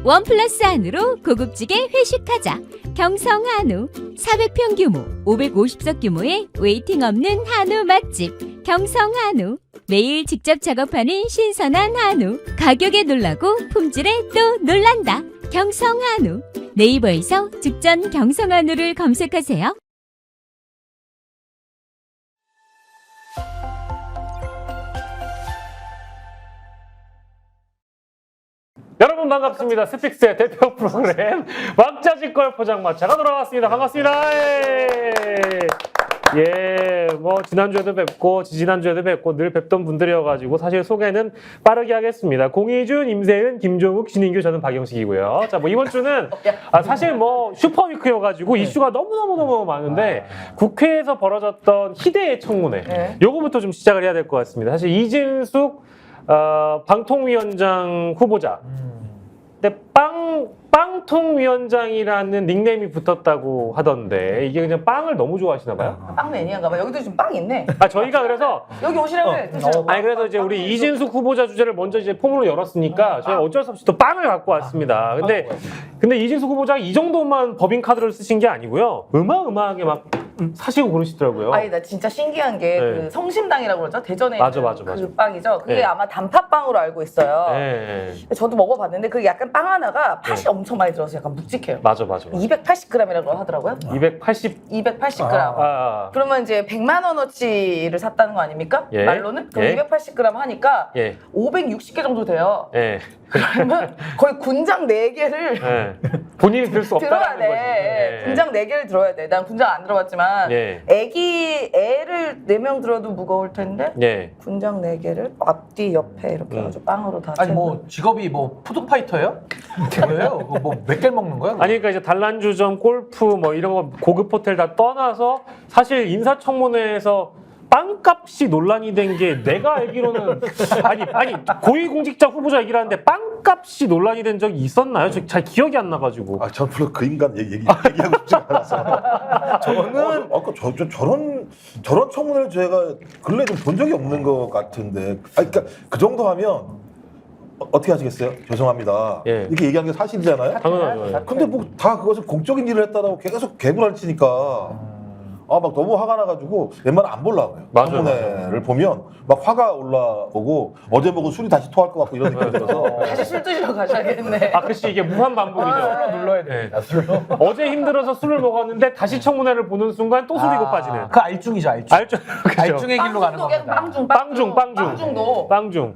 원 플러스 한우로 고급지게 회식하자. 경성 한우. 400평 규모, 550석 규모의 웨이팅 없는 한우 맛집. 경성 한우. 매일 직접 작업하는 신선한 한우. 가격에 놀라고 품질에 또 놀란다. 경성 한우. 네이버에서 죽전 경성 한우를 검색하세요. 여러분 반갑습니다. 스픽스의 대표 프로그램 왕자지껄 포장마차가 돌아왔습니다. 반갑습니다. 뭐 지난주에도 뵙고 지지난주에도 뵙고 늘 뵙던 분들이어가지고 사실 소개는 빠르게 하겠습니다. 공희준, 임세은, 김종욱, 신인규, 저는 박영식이고요. 자, 뭐 이번 주는 사실 뭐 슈퍼위크여가지고 이슈가 너무너무 많은데 국회에서 벌어졌던 희대의 청문회 요거부터 좀 시작을 해야 될 것 같습니다. 사실 이진숙 방통위원장 후보자. 근데 빵통위원장이라는 닉네임이 붙었다고 하던데 이게 그냥 빵을 너무 좋아하시나 봐요? 빵 매니아인가 봐. 여기도 지금 빵 있네. 저희가 그래서 여기 오시라고 해. 드세요. 그래서 이제 우리 이진숙 후보자 주제를 먼저 이제 폼으로 열었으니까 저희가 어쩔 수 없이 또 빵을 갖고 왔습니다. 근데 이진숙 후보자가 이 정도만 법인 카드를 쓰신 게 아니고요. 어마어마하게 막 사시고 그러시더라고요. 아니 나 진짜 신기한 게 그 성심당이라고 그러죠? 대전에 맞아. 그 빵이죠. 그게 네. 아마 단팥빵으로 알고 있어요. 네. 저도 먹어봤는데 그게 약간 빵 하나가 팥이 엄청 많이 들어서 약간 묵직해요. 맞아. 280g이라고 하더라고요. 280. 280g. 그러면 이제 100만 원어치를 샀다는 거 아닙니까? 예. 말로는? 그럼 예. 280g 하니까 560개 정도 돼요. 그러면 거의 군장 4개를 본인이 들 수 들어야 없다는 거지. 돼. 군장 4개를 들어야 돼. 난 군장 안 들어봤지만 애를 4명 들어도 무거울 텐데 군장 4개를 앞뒤 옆에 이렇게 아주 빵으로 다 아니 뭐 직업이 뭐 푸드파이터예요? 뭐예요? 뭐 몇 개를 먹는 거야? 아니 그러니까 이제 단란주점, 골프 뭐 이런 거 고급 호텔 다 떠나서 사실 인사청문회에서 빵값이 논란이 된 게 내가 알기로는 아니 고위공직자 후보자 얘기를 하는데 빵값이 논란이 된 적이 있었나요? 저 잘 기억이 안 나가지고. 저 별로 그 인간 얘기하고 싶지 않아서. 저는 아까 저런 청문회를 제가 근래 좀 본 적이 없는 것 같은데. 그러니까 그 정도 하면 어떻게 하시겠어요? 죄송합니다. 이렇게 얘기한 게 사실이잖아요. 당연하죠. 근데 뭐 다 그것을 공적인 일을 했다라고 계속 개구라를 치니까. 막 너무 화가 나가지고 웬만하면 안 보려고 해요. 청문회를 보면 막 화가 올라오고 어제 먹은 술이 다시 토할 것 같고 이런 느낌이 들어서 다시 술 드시러 가셔야겠네. 그치 이게 무한 반복이죠. 술로 눌러야 돼. 술로. 어제 힘들어서 술을 먹었는데 다시 청문회를 보는 순간 또 술이 고파지는. 그 알중이죠, 알중. 알중. 의 길로 가는 겁니다.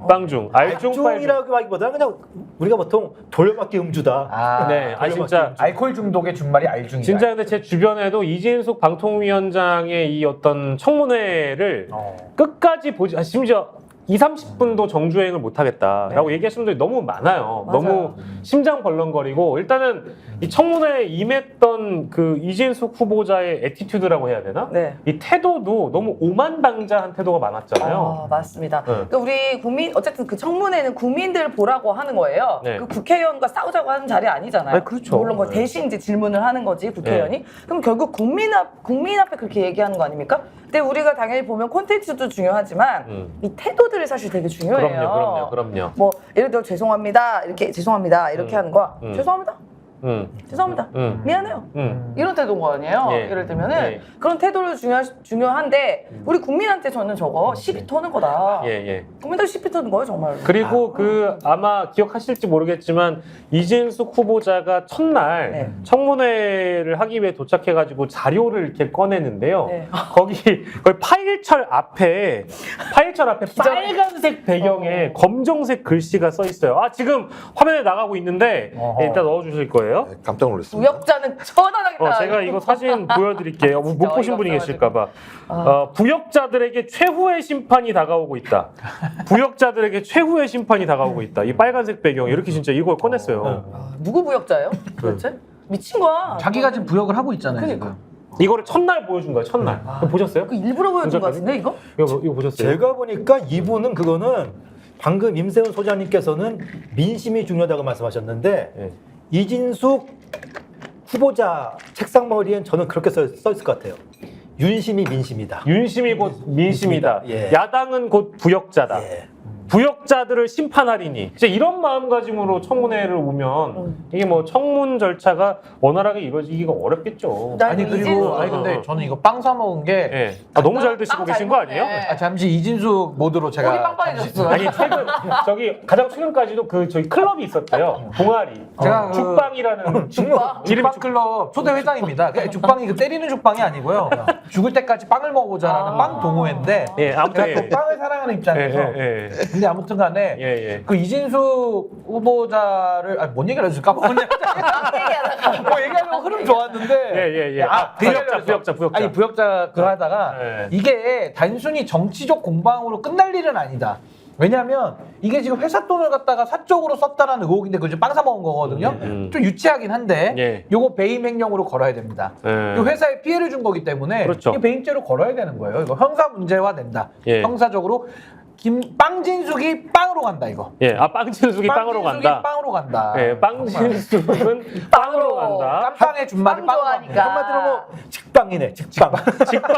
빵중. 알중이라고 하기보다는 그냥 우리가 보통 돌려막기 음주다. 진짜 알코올 중독의 준말이 알중이다. 진짜 근데 제 주변에도 이진숙 방통위원장의 이 어떤 청문회를 끝까지 보지, 심지어 20-30분도 정주행을 못하겠다라고 얘기하시는 분들이 너무 많아요. 너무 심장 벌렁거리고 일단은 이 청문회에 임했던 그 이진숙 후보자의 애티튜드라고 해야 되나? 이 태도도 너무 오만방자한 태도가 많았잖아요. 맞습니다. 그러니까 우리 어쨌든 그 청문회는 국민들 보라고 하는 거예요. 그 국회의원과 싸우자고 하는 자리 아니잖아요. 그렇죠. 물론 뭐 대신 이제 질문을 하는 거지 국회의원이. 그럼 결국 국민 앞에 그렇게 얘기하는 거 아닙니까? 근데 우리가 당연히 보면 콘텐츠도 중요하지만 이 태도들이 사실 되게 중요해요. 그럼요. 뭐 예를 들어 죄송합니다 이렇게 하는 거 죄송합니다. 미안해요. 이런 태도인 거 아니에요? 예를 들면은 그런 태도를 중요한데 우리 국민한테 저는 저거 시비 터는 거다. 국민들 시비 터는 거예요 정말. 그리고 아마 기억하실지 모르겠지만 이진숙 후보자가 첫날 청문회를 하기 위해 도착해가지고 자료를 이렇게 꺼내는데요. 거기 파일철 앞에 빨간색 배경에 검정색 글씨가 써 있어요. 지금 화면에 나가고 있는데 일단 넣어주실 거예요. 깜짝 놀랐습니다. 부역자는 처단하겠다. 제가 이거 사진 보여드릴게요. 못 보신 분이 계실까봐. 부역자들에게 최후의 심판이 다가오고 있다. 부역자들에게 최후의 심판이 다가오고 있다. 이 빨간색 배경 이렇게 진짜 이걸 꺼냈어요. 누구 부역자예요? 도대체? 미친 거야. 자기가 지금 부역을 하고 있잖아요. 그러니까. 지금. 이거를 첫날 보여준 거예요. 첫날. 보셨어요? 그 일부러 보여준 거 같은데 이거? 이거 보셨어요? 제가 보니까 이분은 그거는 방금 임세훈 소장님께서는 민심이 중요하다고 말씀하셨는데 이진숙 후보자 책상 머리엔 저는 그렇게 써 있을 것 같아요. 윤심이 민심이다. 윤심이 곧 민심이다. 야당은 곧 부역자다. 부역자들을 심판하리니 이제 이런 마음가짐으로 청문회를 오면 이게 뭐 청문 절차가 원활하게 이루어지기가 어렵겠죠. 아니 그리고 아니 근데 저는 이거 빵 사 먹은 게 예. 아, 너무 잘 드시고 빵 계신 잘 거 먹네. 아니에요? 잠시 이진숙 모드로 제가 목이 빵빵해졌어. 아니 최근 저기 가장 최근까지도 그 저희 클럽이 있었대요. 동아리. 제가 그 죽빵이라는 죽빵? 이름이 죽빵클럽 초대 회장입니다. 죽빵이 그 때리는 죽빵이 아니고요. 죽을 때까지 빵을 먹어보자라는 빵 동호회인데 예, 아무튼 제가 또 빵을 사랑하는 입장에서 예. 근데 아무튼간에 예. 그 이진숙 후보자를 뭔 얘기를 했을까? 뭔 얘기하려고 흐름 좋았는데 예. 아, 부역자. 아니 부역자 그거 하다가 예. 이게 단순히 정치적 공방으로 끝날 일은 아니다. 왜냐하면 이게 지금 회사 돈을 갖다가 사적으로 썼다라는 의혹인데 그거 빵 사 먹은 거거든요. 좀 유치하긴 한데 예. 요거 배임 행령으로 걸어야 됩니다. 예. 이 회사에 피해를 준 거기 때문에 그렇죠. 이 배임죄로 걸어야 되는 거예요. 이거 형사 문제화 된다. 예. 형사적으로 빵진숙이 빵으로 간다 이거. 예. 아, 빵진숙이 빵으로 간다. 빵으로 간다. 예, 빵진숙은 빵으로 간다. 깜빵의 준말이 빵 빵으로 좋아하니까. 간다. 한마디로 뭐 직방이네, 직방. 직빵.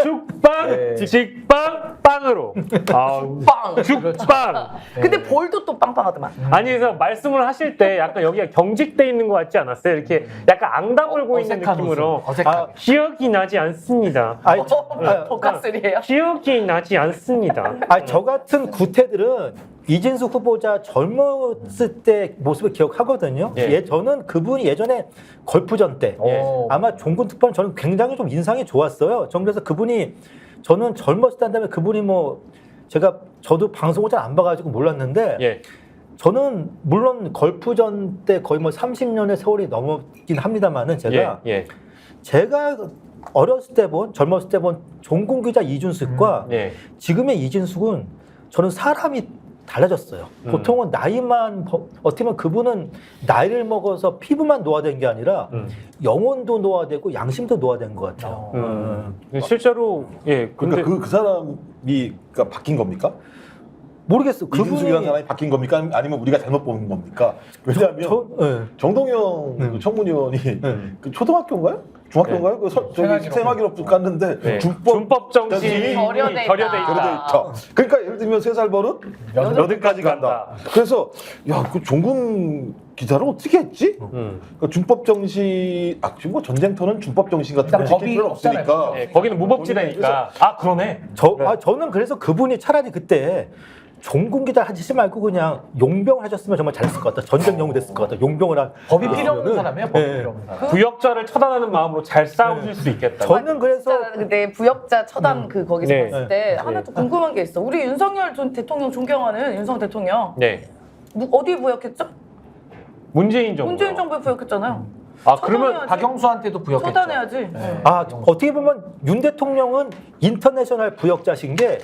죽빵, 네. 직빵, 빵으로. 아우. 빵. 죽빵. 근데 볼도 또 빵빵하더만. 아니 그래서 말씀을 하실 때 약간 여기가 경직돼 있는 것 같지 않았어요? 이렇게 약간 앙다 물고 있는 어색한 느낌으로. 웃음. 어색하게. 기억이 나지 않습니다. 아니, 복합술이에요. 기억이 나지 않습니다. 저 같은 구태들은 이진숙 후보자 젊었을 때 모습을 기억하거든요. 예. 저는 그분이 예전에 걸프전 때 아마 종군 특파원 저는 굉장히 좀 인상이 좋았어요. 전 그래서 그분이 저는 젊었을 때 한다면 그분이 뭐 저도 방송을 잘 안 봐가지고 몰랐는데 예. 저는 물론 걸프전 때 거의 뭐 30년의 세월이 넘었긴 합니다만은 예. 제가 어렸을 때 젊었을 때 본 종군 기자 이준숙과 예. 지금의 이진숙은 저는 사람이 달라졌어요. 보통은 나이만 어떻게 보면 그분은 나이를 먹어서 피부만 노화된 게 아니라 영혼도 노화되고 양심도 노화된 것 같아요. 실제로 예. 근데 그러니까 그 사람이 그러니까 바뀐 겁니까? 모르겠어. 이진숙이라는 사람이 바뀐 겁니까? 아니면 우리가 잘못 본 겁니까? 왜냐하면 네. 정동영 그 청문위원이 그 초등학교인가요? 중학교인가요? 그 저기 생활기록부 깠는데 네. 준법 준법 정신이 결여돼 있다. 결여돼 결여돼 있다. 있다. 그러니까 예를 들면 3살 버릇 여든까지 간다. 그래서 야, 그 종군 기자를 어떻게 했지? 그러니까 준법 정신, 지금 뭐 전쟁터는 준법 정신 같은 거 일단 지킬 필요는 법이 없으니까. 예, 거기는 무법지대니까. 아 그러네. 저는 그래서 그분이 차라리 그때 종군 기자 하지 말고 그냥 용병 하셨으면 정말 잘했을 것 같다. 전쟁 영웅 됐을 것 같다. 용병을 법이 필요 없는 하면은, 사람이에요. 법이 예. 필요 없는 사람. 부역자를 처단하는 마음으로 잘 싸우실 수 있겠다. 저는 그래서 진짜 근데 부역자 처단 그 거기서 네. 봤을 때 하나 또 궁금한 게 있어. 우리 윤석열 전 대통령 존경하는 윤석 대통령 네. 어디 부역했죠? 문재인 정부. 문재인 정부에 부역했잖아요. 아 그러면 처단해야지. 박영수한테도 부역했죠. 처단해야지. 네. 어떻게 보면 윤 대통령은 인터내셔널 부역자신 게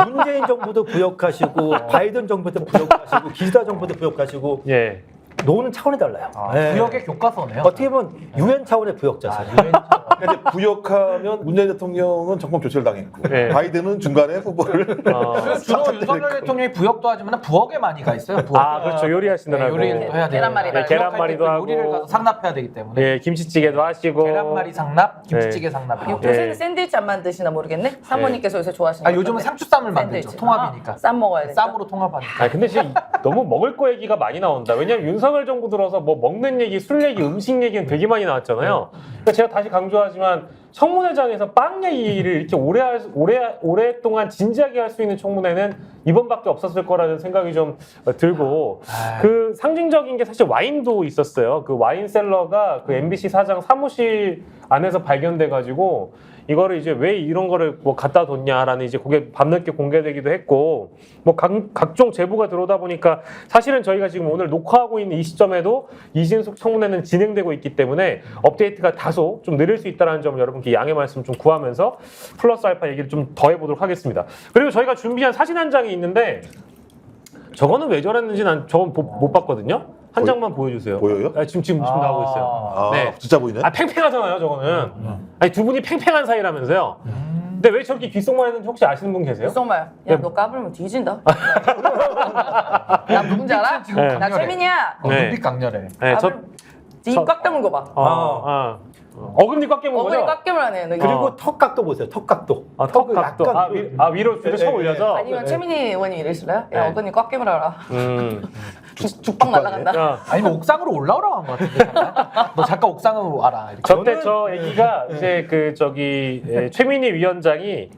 문재인 정부도 부역하시고 바이든 정부도 부역하시고 기시다 정부도 부역하시고 예. 노는 차원이 달라요. 네. 부역의 교과서네요. 어떻게 보면 유엔 차원의 부역자세요. 근데 부역하면 문재인 대통령은 정권 교체를 당했고 네. 바이든은 중간에 후보를 주로 윤석열 대통령이 부역도 하지만 부엌에 많이 가 있어요. 부엌. 아 그렇죠. 요리하시느라고. 요리를 또 해야 돼요. 계란말이 말고. 계란말이도 하고. 요리를 가서 상납해야 되기 때문에. 예, 김치찌개도 하시고. 계란말이 상납, 김치찌개 네. 상납. 요새는 네. 샌드위치 안 만드시나 모르겠네. 사모님께서 요새 좋아하시는 아 요즘은 건데. 상추쌈을 만들죠. 샌드위치. 통합이니까. 쌈 먹어야 돼. 쌈으로 통합하니까. 아 근데 진짜 너무 먹을 거 얘기가 많이 나온다. 왜냐면 윤석열 정부 들어서 뭐 먹는 얘기, 술 얘기, 음식 얘기는 되게 많이 나왔잖아요. 그러니까 제가 다시 강조하지만 청문회장에서 빵 얘기를 이렇게 오랫동안 진지하게 할 수 있는 청문회는 이번밖에 없었을 거라는 생각이 좀 들고 그 상징적인 게 사실 와인도 있었어요. 그 와인 셀러가 그 MBC 사장 사무실 안에서 발견돼 가지고 이거를 이제 왜 이런 거를 뭐 갖다 뒀냐라는 이제 그게 밤늦게 공개되기도 했고 뭐 각종 제보가 들어오다 보니까 사실은 저희가 지금 오늘 녹화하고 있는 이 시점에도 이진숙 청문회는 진행되고 있기 때문에 업데이트가 다소 좀 느릴 수 있다는 점을 여러분께 양해 말씀 좀 구하면서 플러스 알파 얘기를 좀 더 해보도록 하겠습니다. 그리고 저희가 준비한 사진 한 장이 있는데 저거는 왜 저랬는지 난 저건 못 봤거든요. 한 장만 보여주세요. 보여요? 아, 지금 나오고 있어요. 네. 진짜 보이네. 아 팽팽하잖아요, 저거는. 아니 두 분이 팽팽한 사이라면서요. 근데 왜 저렇게 귓속말 했는지 혹시 아시는 분 계세요? 정말 네. 야너 까불면 뒤진다. 나 누군지 알아? 지금 네. 나 강렬해. 최민이야. 네. 눈빛 강렬해. 네, 입 꽉 다문 거 봐. 어금니 꽉 깨문 어머니 거죠? 깎임을 하네요. 그리고 턱각도 보세요. 턱각도. 턱 각도. 약간 위로 쳐 올려서. 아니면 최민희 의원님 이러실래요? 네. 야, 어금니 꽉 깨물어라. 음. 죽빵 날라간다. 야, 아니면 옥상으로 올라오라고 한 것 같은데 잠깐. 너 잠깐 옥상으로 와라. 이렇게. 저때 저 얘기가 이제 그 저기 최민희 위원장이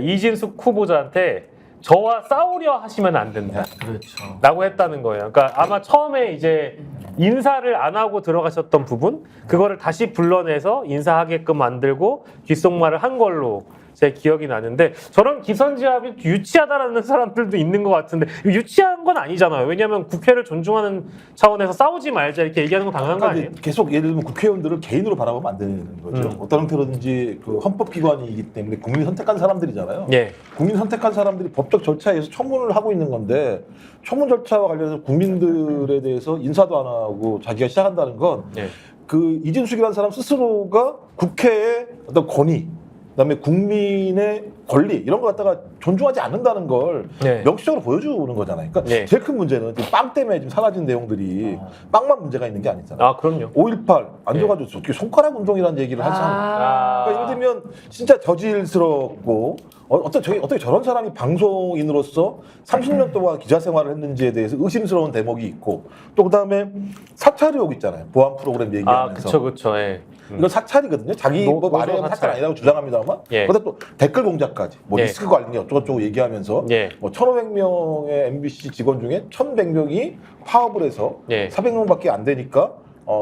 이진숙 후보자한테 저와 싸우려 하시면 안 된다. 그렇죠. 라고 했다는 거예요. 그러니까 아마 처음에 이제 인사를 안 하고 들어가셨던 부분, 그거를 다시 불러내서 인사하게끔 만들고 귓속말을 한 걸로 제 기억이 나는데, 저런 기선제압이 유치하다라는 사람들도 있는 것 같은데 유치한 건 아니잖아요. 왜냐하면 국회를 존중하는 차원에서 싸우지 말자 이렇게 얘기하는 건 당연한 거 아니에요? 계속 예를 들면 국회의원들을 개인으로 바라보면 안 되는 거죠. 어떤 형태로든지 그 헌법기관이기 때문에 국민이 선택한 사람들이잖아요. 예. 국민 선택한 사람들이 법적 절차에 의해서 청문을 하고 있는 건데, 청문 절차와 관련해서 국민들에 대해서 인사도 안 하고 자기가 시작한다는 건 예. 그 이진숙이라는 사람 스스로가 국회의 어떤 권위, 그다음에 국민의 권리 이런 걸 갖다가 존중하지 않는다는 걸 네. 명시적으로 보여주는 거잖아요. 그러니까 네. 제일 큰 문제는 지금 빵 때문에 지금 사라진 내용들이 빵만 문제가 있는 게 아니잖아요. 아, 그럼요. 5.18 앉아가지고 어떻게 손가락 운동이라는 얘기를 하지 않아요. 아. 그러니까 예를 들면 진짜 저질스럽고 어떻게 저런 사람이 방송인으로서 30년 동안 기자 생활을 했는지에 대해서 의심스러운 대목이 있고, 또 그다음에 사찰 의혹 있잖아요. 보안 프로그램 아, 얘기하면서. 그쵸. 예. 이건 사찰이거든요. 자기 뭐 말에 노조 사찰 아니라고 주장합니다만, 예. 그런데 또 댓글 공작까지, 뭐 예. 리스크 관리 어쩌고저쩌고 얘기하면서, 예. 뭐 1,500명의 MBC 직원 중에 1,100명이 파업을 해서 예. 400명밖에 안 되니까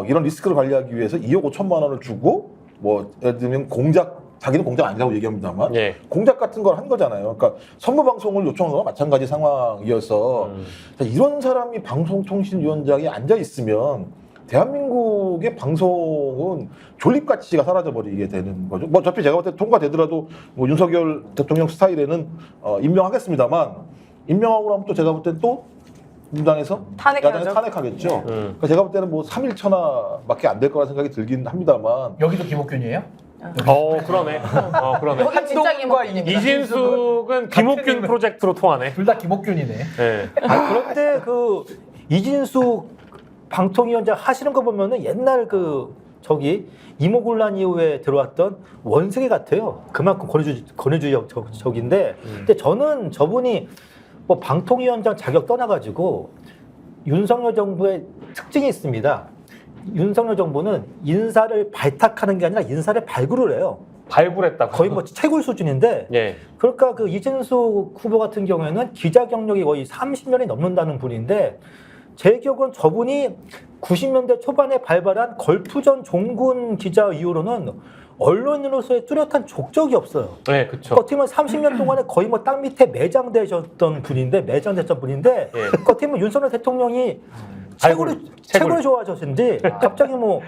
이런 리스크를 관리하기 위해서 2억 5천만 원을 주고, 뭐 예를 들면 자기는 공작 아니라고 얘기합니다만, 예. 공작 같은 걸 한 거잖아요. 그러니까 선거 방송을 요청한 거와 마찬가지 상황이어서 자, 이런 사람이 방송통신위원장에 앉아 있으면 대한민국의 방송은 존립 가치가 사라져 버리게 되는 거죠. 뭐 어차피 제가 볼 때 통과되더라도 뭐 윤석열 대통령 스타일에는 임명하겠습니다만, 임명하고 나면 또 제가 볼 때는 또 민주당에서 탄핵하죠. 야당에서 탄핵하겠죠. 그러니까 제가 볼 때는 뭐 3일 천하밖에 안 될 거라 생각이 들긴 합니다만, 여기도 김옥균이에요? 그러네. 그러네. 여기 진짜 김옥균입니다. 이진숙은 김옥균 프로젝트로 통하네. 둘 다 김옥균이네. 예. 그런데 그 이진숙 방통위원장 하시는 거 보면은 옛날 그 저기 이모군란 이후에 들어왔던 원숭이 같아요. 그만큼 권위주의적인데, 근데 저는 저분이 뭐 방통위원장 자격 떠나가지고 윤석열 정부의 특징이 있습니다. 윤석열 정부는 인사를 발탁하는 게 아니라 인사를 발굴을 해요. 발굴했다고. 거의 뭐 채굴 수준인데, 예. 그러니까 그 이진숙 후보 같은 경우에는 기자 경력이 거의 30년이 넘는다는 분인데, 제 기억으로는 저분이 90년대 초반에 발발한 걸프전 종군 기자 이후로는 언론인으로서의 뚜렷한 족적이 없어요. 네, 그쵸. 어떻게 보면 30년 동안에 거의 뭐 땅 밑에 매장되셨던 분인데, 예. 어떻게 보면 윤석열 대통령이 채굴. 채굴을 좋아하셨는지 갑자기 뭐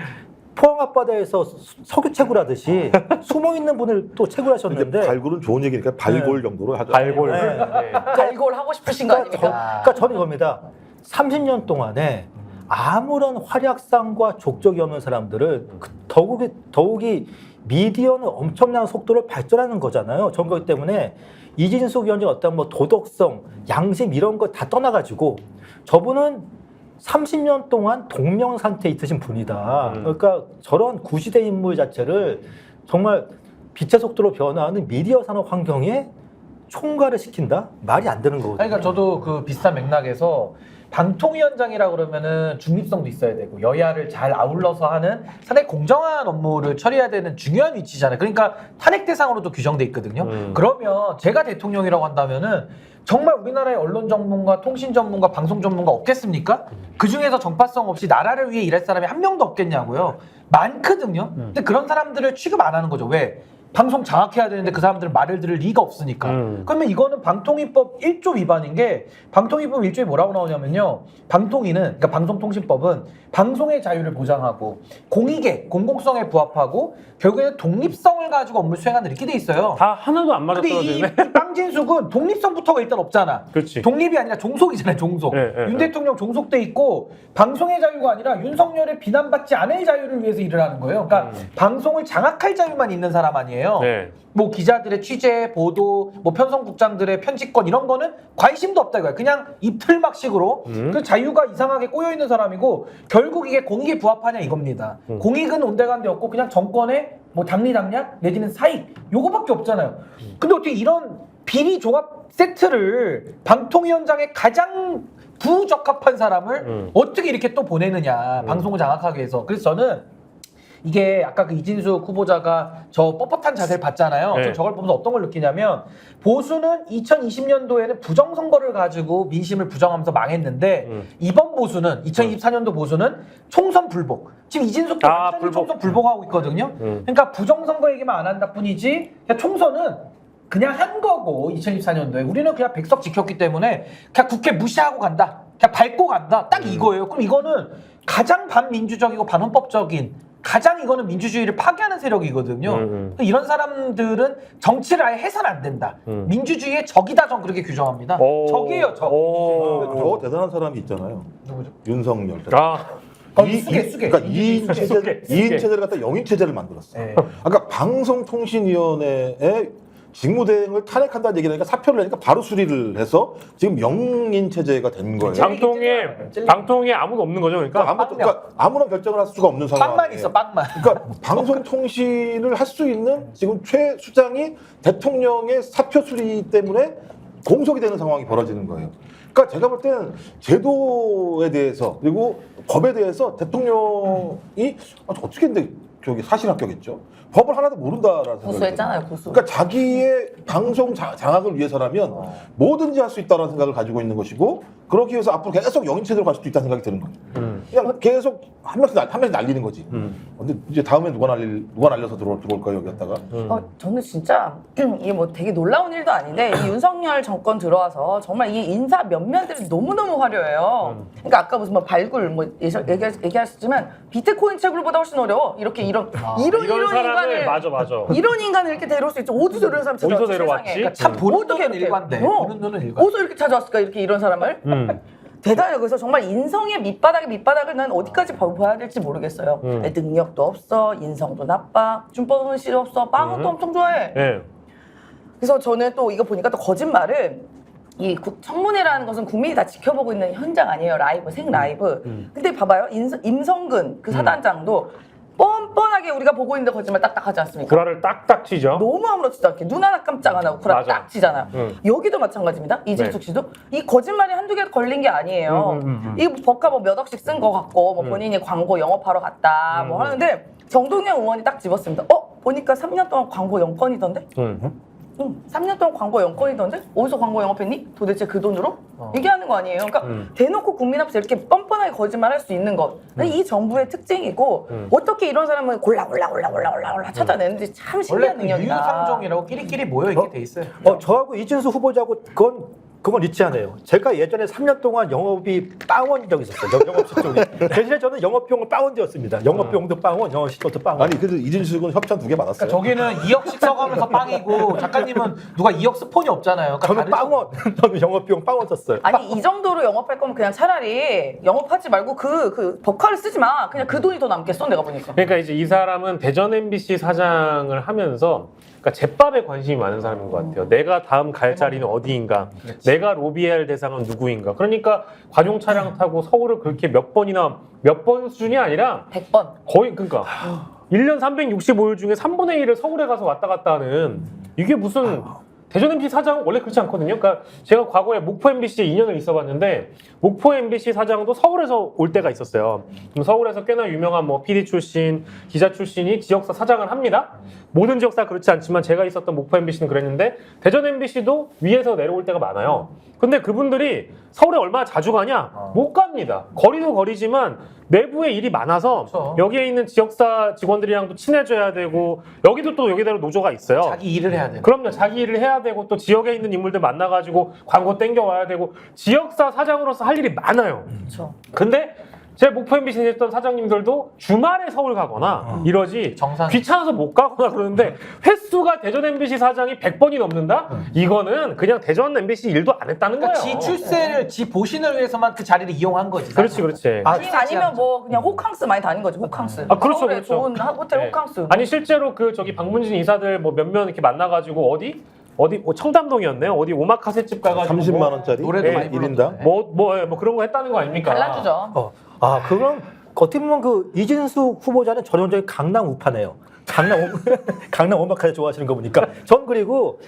포항 앞바다에서 석유 채굴하듯이 숨어 있는 분을 또 근데 채굴하셨는데, 발굴은 좋은 얘기니까 발골 정도로 하죠. 발골. 네. 네. 발골 하고 싶으신 거 아닙니까? 그러니까 저는 이겁니다. 30년 동안에 아무런 활약상과 족적이 없는 사람들을 더욱이 미디어는 엄청난 속도로 발전하는 거잖아요. 전 그렇기 때문에 이진숙 위원장 어떤 뭐 도덕성, 양심 이런 거 다 떠나가지고 저분은 30년 동안 동명 상태에 있으신 분이다. 그러니까 저런 구시대 인물 자체를 정말 빛의 속도로 변화하는 미디어 산업 환경에 총괄을 시킨다? 말이 안 되는 거거든요. 그러니까 저도 그 비슷한 맥락에서 방통위원장이라 그러면은 중립성도 있어야 되고 여야를 잘 아울러서 하는 상당히 공정한 업무를 처리해야 되는 중요한 위치잖아요. 그러니까 탄핵 대상으로도 규정돼 있거든요. 그러면 제가 대통령이라고 한다면은 정말 우리나라의 언론 전문가, 통신 전문가, 방송 전문가 없겠습니까? 그 중에서 정파성 없이 나라를 위해 일할 사람이 한 명도 없겠냐고요. 많거든요. 근데 그런 사람들을 취급 안 하는 거죠. 왜? 방송 장악해야 되는데 그 사람들은 말을 들을 리가 없으니까. 그러면 이거는 방통위법 1조 위반인 게, 방통위법 1조에 뭐라고 나오냐면요. 방통위는, 그러니까 방송통신법은 방송의 자유를 보장하고 공익에, 공공성에 부합하고 결국에는 독립성을 가지고 업무 수행하는 이렇게 돼 있어요. 다 하나도 안 근데 이 맞아떨어지네. 빵진숙은 독립성부터가 일단 없잖아. 그렇지. 독립이 아니라 종속이잖아요, 종속. 예, 예, 윤 예. 대통령 종속돼 있고 방송의 자유가 아니라 윤석열의 비난받지 않을 자유를 위해서 일을 하는 거예요. 그러니까 방송을 장악할 자유만 있는 사람 아니에요. 있잖아요. 네. 뭐 기자들의 취재, 보도, 뭐 편성국장들의 편집권 이런 거는 관심도 없다 이거야. 그냥 입틀막식으로 그 자유가 이상하게 꼬여 있는 사람이고 결국 이게 공익에 부합하냐 이겁니다. 공익은 온데간데 없고 그냥 정권의 뭐 당리당략 내지는 사익 요거밖에 없잖아요. 근데 어떻게 이런 비리 조합 세트를 방통위원장의 가장 부적합한 사람을 어떻게 이렇게 또 보내느냐 방송을 장악하기 위해서. 그래서 저는 이게 아까 그 이진숙 후보자가 저 뻣뻣한 자세를 봤잖아요. 네. 저 저걸 보면서 어떤 걸 느끼냐면 보수는 2020년도에는 부정선거를 가지고 민심을 부정하면서 망했는데 이번 보수는 2024년도 보수는 총선 불복. 지금 이진숙도 완전히 불복. 총선 불복하고 있거든요. 그러니까 부정선거 얘기만 안 한다 뿐이지 그냥 총선은 그냥 한 거고 2024년도에 우리는 그냥 백석 지켰기 때문에 그냥 국회 무시하고 간다. 그냥 밟고 간다. 딱 이거예요. 그럼 이거는 가장 반민주적이고 반헌법적인 가장 이거는 민주주의를 파괴하는 세력이거든요. 이런 사람들은 정치를 아예 해서는 안 된다. 민주주의의 적이다. 전 그렇게 규정합니다. 적이에요, 적. 저 대단한 사람이 있잖아요. 누구죠? 윤석열. 아, 수계. 그러니까 2인 수계. 체제를 갖다 0인 체제를 만들었어. 네. 아까 방송통신위원회의 직무대행을 탄핵한다는 얘기를 하니까 사표를 내니까 바로 수리를 해서 지금 0인 체제가 된 거예요. 방통위에 아무도 없는 거죠, 그러니까. 그러니까 아무런 결정을 할 수가 없는 상황. 빵만 있어, 빵만. 그러니까 방송통신을 할 수 있는 지금 최 수장이 대통령의 사표 수리 때문에 공석이 되는 상황이 벌어지는 거예요. 그러니까 제가 볼 때는 제도에 대해서 그리고 법에 대해서 대통령이 어떻게 근데 저기 사실 합격했죠? 법을 하나도 모른다라는 생각이 고소했잖아요, 들어요. 고소. 그러니까 자기의 방송 장악을 위해서라면 뭐든지 할 수 있다는 생각을 가지고 있는 것이고 그러기 위해서 앞으로 계속 영인체제로 갈 수도 있다는 생각이 드는 거예요. 그냥 계속 한 명씩 날리는 거지. 근데 이제 다음에 누가 날려서 들어올까요 여기다가? 저는 진짜 이게 뭐 되게 놀라운 일도 아닌데 이 윤석열 정권 들어와서 정말 이 인사 면면들이 너무너무 화려해요. 그러니까 아까 무슨 뭐 발굴 뭐 얘기하셨지만 비트코인 채굴보다 훨씬 어려워. 이런 사람을 인간을 맞아. 이런 인간을 이렇게 데려올 수 있죠. 어디서 이런 사람 찾아왔지? 어디서 데려왔지? 세상에. 그러니까 참 보는 어떻게 눈은 일관돼. 보는 눈은 일관돼. 어디서 이렇게 찾아왔을까? 이런 사람을? 대단해요. 그래서 정말 인성의 밑바닥을 난 어디까지 봐야 될지 모르겠어요. 능력도 없어, 인성도 나빠, 준법은 실 없어, 빵은 또 엄청 좋아해. 네. 그래서 저는 또 이거 보니까 또 거짓말은 이 청문회라는 것은 국민이 다 지켜보고 있는 현장 아니에요. 라이브, 생 라이브. 근데 봐봐요. 임성근 그 사단장도 뻔뻔하게 우리가 보고 있는데 거짓말 딱딱 하지 않습니까? 구라를 딱딱 치죠. 너무 아무렇지도 않게 눈 하나 깜짝 안 하고 구라 맞아. 딱 치잖아요. 여기도 마찬가지입니다. 이진숙 씨도 이 거짓말이 한두 개 걸린 게 아니에요. 이 법카 뭐 몇 억씩 쓴 거 같고 뭐 본인이 광고 영업하러 갔다 뭐 하는데 정동영 의원이 딱 집었습니다. 보니까 3년 동안 광고 영건이던데? 3년 동안 광고 영건이던데? 어디서 광고 영업했니? 도대체 그 돈으로? 얘기하는 거 아니에요. 그러니까 대놓고 국민 앞에서 이렇게 뻔뻔하게 거짓말할 수 있는 것. 이 정부의 특징이고 어떻게 이런 사람은 골라 찾아내는지 참 원래 신기한 그 능력이다. 유상종이라고 끼리끼리 모여 있게 돼 있어요. 저하고 이진수 후보자하고 그건 있지 않아요. 제가 예전에 3년 동안 영업이 빵원인 적이 있었어요. 영업시 쪽에. 대신에 저는 영업비용은 빵원이었습니다. 영업비용도 빵원, 영업시초도 빵원. 아니 그래도 이진숙은 협찬 2개 받았어요. 그러니까 저기는 2억씩 써가면서 빵이고 작가님은 누가 2억 스폰이 없잖아요. 그러니까 저는 빵원, 저는 영업비용 빵원 썼어요. 아니 이 정도로 영업할 거면 그냥 차라리 영업하지 말고 그 법카를 쓰지 마. 그냥 그 돈이 더 남겠어 내가 보니까. 그러니까 이제 이 사람은 대전 MBC 사장을 하면서 그러니까 제밥에 관심이 많은 사람인 것 같아요. 내가 다음 갈 자리는 어디인가, 내가 로비해야 할 대상은 누구인가. 그러니까 관용 차량 타고 서울을 그렇게 몇 번 수준이 아니라 100번. 거의 그러니까 1년 365일 중에 3분의 1을 서울에 가서 왔다 갔다 하는 이게 무슨 대전 MBC 사장은 원래 그렇지 않거든요. 그러니까 제가 과거에 목포 MBC에 2년을 있어봤는데 목포 MBC 사장도 서울에서 올 때가 있었어요. 그럼 서울에서 꽤나 유명한 뭐 PD 출신, 기자 출신이 지역사 사장을 합니다. 모든 지역사 그렇지 않지만 제가 있었던 목포 MBC는 그랬는데 대전 MBC도 위에서 내려올 때가 많아요. 근데 그분들이 서울에 얼마나 자주 가냐? 못 갑니다. 거리도 거리지만 내부에 일이 많아서 그렇죠. 여기에 있는 지역사 직원들이랑도 친해져야 되고 여기도 또 여기대로 노조가 있어요. 자기 일을 해야 돼요. 그럼요. 자기 일을 해야 되고 또 지역에 있는 인물들 만나가지고 광고 땡겨와야 되고 지역사 사장으로서 할 일이 많아요. 그렇죠. 근데 제 목포 MBC 했던 사장님들도 주말에 서울 가거나 이러지 정상. 귀찮아서 못 가거나 그러는데 횟수가 대전 MBC 사장이 100번이 넘는다? 이거는 그냥 대전 MBC 일도 안 했다는 거예요. 그러니까 지 출세를, 지 보신을 위해서만 그 자리를 이용한 거지. 그렇지, 그렇지. 아니면 뭐 그냥 호캉스 많이 다닌 거지 호캉스. 아, 그렇죠, 서울에 그렇죠. 좋은 호텔 네. 호캉스. 아니 실제로 그 저기 방문진 이사들 뭐 몇몇 이렇게 만나가지고 어디 청담동이었네요. 어디 오마카세 집 가가지고 30만 원짜리 노래도 많이 1인당. 뭐 그런 거 했다는 거 아닙니까? 달라주죠. 그럼 어떻게 보면 그 이진숙 후보자는 전형적인 강남 우파네요. 강남 오마카세 좋아하시는 거 보니까. 전 그리고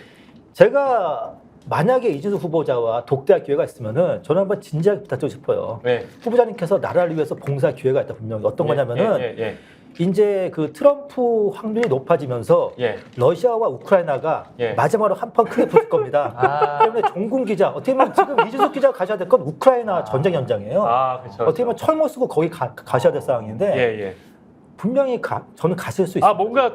제가 만약에 이진숙 후보자와 독대할 기회가 있으면은 저는 한번 진지하게 부탁드리고 싶어요. 네. 후보자님께서 나라를 위해서 봉사할 기회가 있다 분명히. 어떤 거냐면은 이제 그 트럼프 확률이 높아지면서 러시아와 우크라이나가 예. 마지막으로 한 판 크게 붙을 겁니다. 때문에 종군 기자, 어떻게 보면 지금 이준석 기자가 가셔야 될 건 우크라이나 전쟁 현장이에요. 그렇죠. 어떻게 보면 철모 쓰고 거기 가셔야 될 상황인데 분명히 저는 가실 수 있어요. 뭔가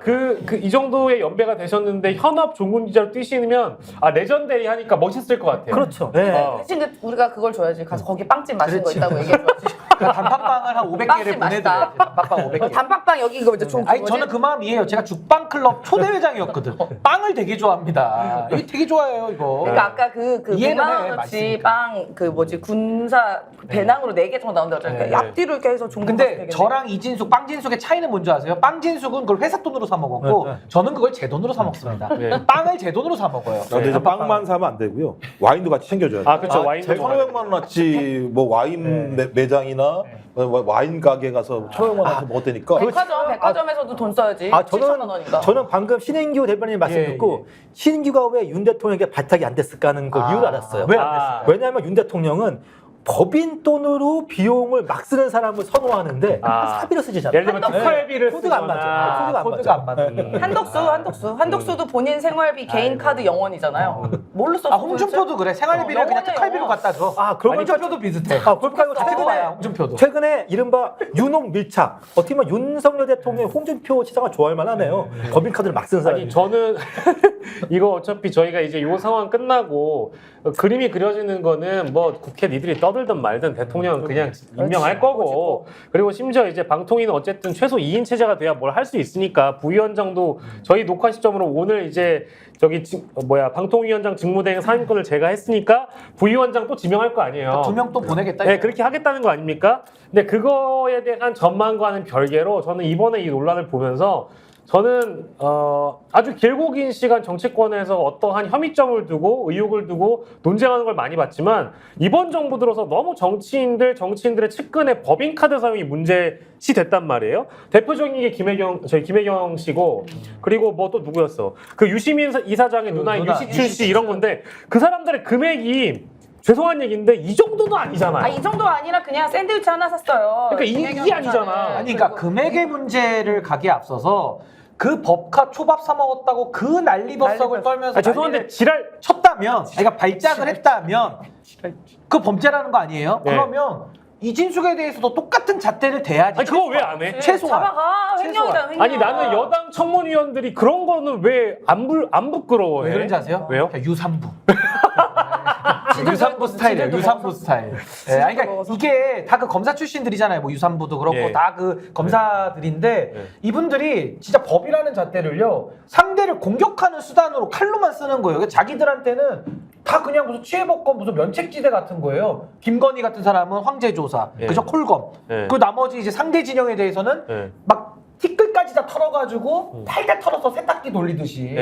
이 정도의 연배가 되셨는데 현업 종군 기자로 뛰시면 레전데리 하니까 멋있을 것 같아요. 그렇죠. 네. 대신 우리가 그걸 줘야지. 가서 거기 빵집 맛있는 거 있다고 얘기해줘야지. 그러니까 단팥빵을 한 500개를 빵집 맛있다. 보내드려야지. 단팥빵 500개. 단팥빵 여기 이거 이제 좀. 아니 저는 그 마음 이해해요. 제가 죽빵 클럽 초대회장이었거든. 빵을 되게 좋아합니다. 이게 되게 좋아해요 이거. 그러니까 아까 그 이해는 해, 2만 원어치 맛있으니까. 빵 그 뭐지 군사 배낭으로 4개 정도 나온다고 그러니까 네. 앞뒤로 이렇게 해서 종국. 근데 저랑 이진숙, 빵진숙의 차이는 뭔지 아세요? 빵진숙은 그걸 회사 돈으로 사 먹었고 저는 그걸 제 돈으로 사 먹습니다. 빵을 제 돈으로 사 먹어요. 근데 이제 빵만 사면 안 되고요. 와인도 같이 챙겨줘야 돼요. 그렇죠. 와인도 1,500만 원어치 뭐 와인 매장이나 와인 가게 가서 1,500만 원어치 먹었다니까. 백화점에서도 돈 써야지. 7천만 원이니까. 저는 방금 신인규 대변인 말씀 듣고 신인규가 왜 윤 대통령에게 발탁이 안 됐을까 하는 그 이유를 알았어요. 왜 안 됐을까요? 왜냐하면 윤 대통령은 법인 돈으로 비용을 막 쓰는 사람을 선호하는데 사비로 쓰지잖아요. 예를 들면 특활비를 코드가 안 맞아. 코드가 안 맞아. 한덕수도 본인 생활비 개인 카드 영원이잖아요. 뭘로 썼어? 홍준표도 그래. 생활비를 그냥 특활비로 갖다 줘. 그러고 홍준표도 비슷해. 그러니까 이거 최근에 홍준표도. 최근에 이른바 윤홍 밀착. 어떻게 보면 윤석열 대통령의 홍준표 시장을 좋아할 만하네요. 법인 카드를 막 쓰는 사람이. 아니 저는 이거 어차피 저희가 이제 이 상황 끝나고 그림이 그려지는 거는 뭐 국회 니들이 떠들든 말든 대통령은 그냥 임명할 거고, 그리고 심지어 이제 방통위는 어쨌든 최소 2인 체제가 돼야 뭘 할 수 있으니까 부위원장도 저희 녹화 시점으로 오늘 이제 방통위원장 직무대행 상임권을 제가 했으니까 부위원장 또 지명할 거 아니에요. 2명 또 보내겠다. 네, 그렇게 하겠다는 거 아닙니까? 근데 그거에 대한 전망과는 별개로 저는 이번에 이 논란을 보면서 저는 아주 길고 긴 시간 정치권에서 어떠한 혐의점을 두고 의혹을 두고 논쟁하는 걸 많이 봤지만 이번 정부 들어서 너무 정치인들의 측근의 법인카드 사용이 문제시 됐단 말이에요. 대표적인 게 김혜경 씨고, 그리고 뭐 또 누구였어? 그 유시민 이사장의 누나인 유시춘 씨 이런 건데 그 사람들의 금액이 죄송한 얘기인데 이 정도도 아니잖아요. 이 정도 아니라 그냥 샌드위치 하나 샀어요. 그러니까 이게 아니잖아. 아니 그러니까 금액의 문제를 가기에 앞서서 그 법카 초밥 사 먹었다고 그 난리버석을 떨면서 죄송한데 지랄 쳤다면, 그러니까 발작을 했다면 그 범죄라는 거 아니에요? 네. 그러면 이진숙에 대해서도 똑같은 잣대를 대야지. 그거 왜 안 해? 최소한. 잡아가. 횡령이다, 횡령. 아니 나는 여당 청문위원들이 그런 거는 왜 안 부끄러워해? 왜 그런지 아세요? 왜요? 그러니까 유산부. 유산부 스타일이에요. 유산부 스타일. 네, 아니, 그러니까 이게 다 그 검사 출신들이잖아요. 뭐 유산부도 그렇고 다 그 검사들인데 이분들이 진짜 법이라는 잣대를요 상대를 공격하는 수단으로 칼로만 쓰는 거예요. 그러니까 자기들한테는 다 그냥 무슨 취해복권 무슨 면책지대 같은 거예요. 김건희 같은 사람은 황제조사, 그저 콜검. 그 나머지 이제 상대 진영에 대해서는 막 티끌까지 다 털어가지고 탈탈 털어서 세탁기 돌리듯이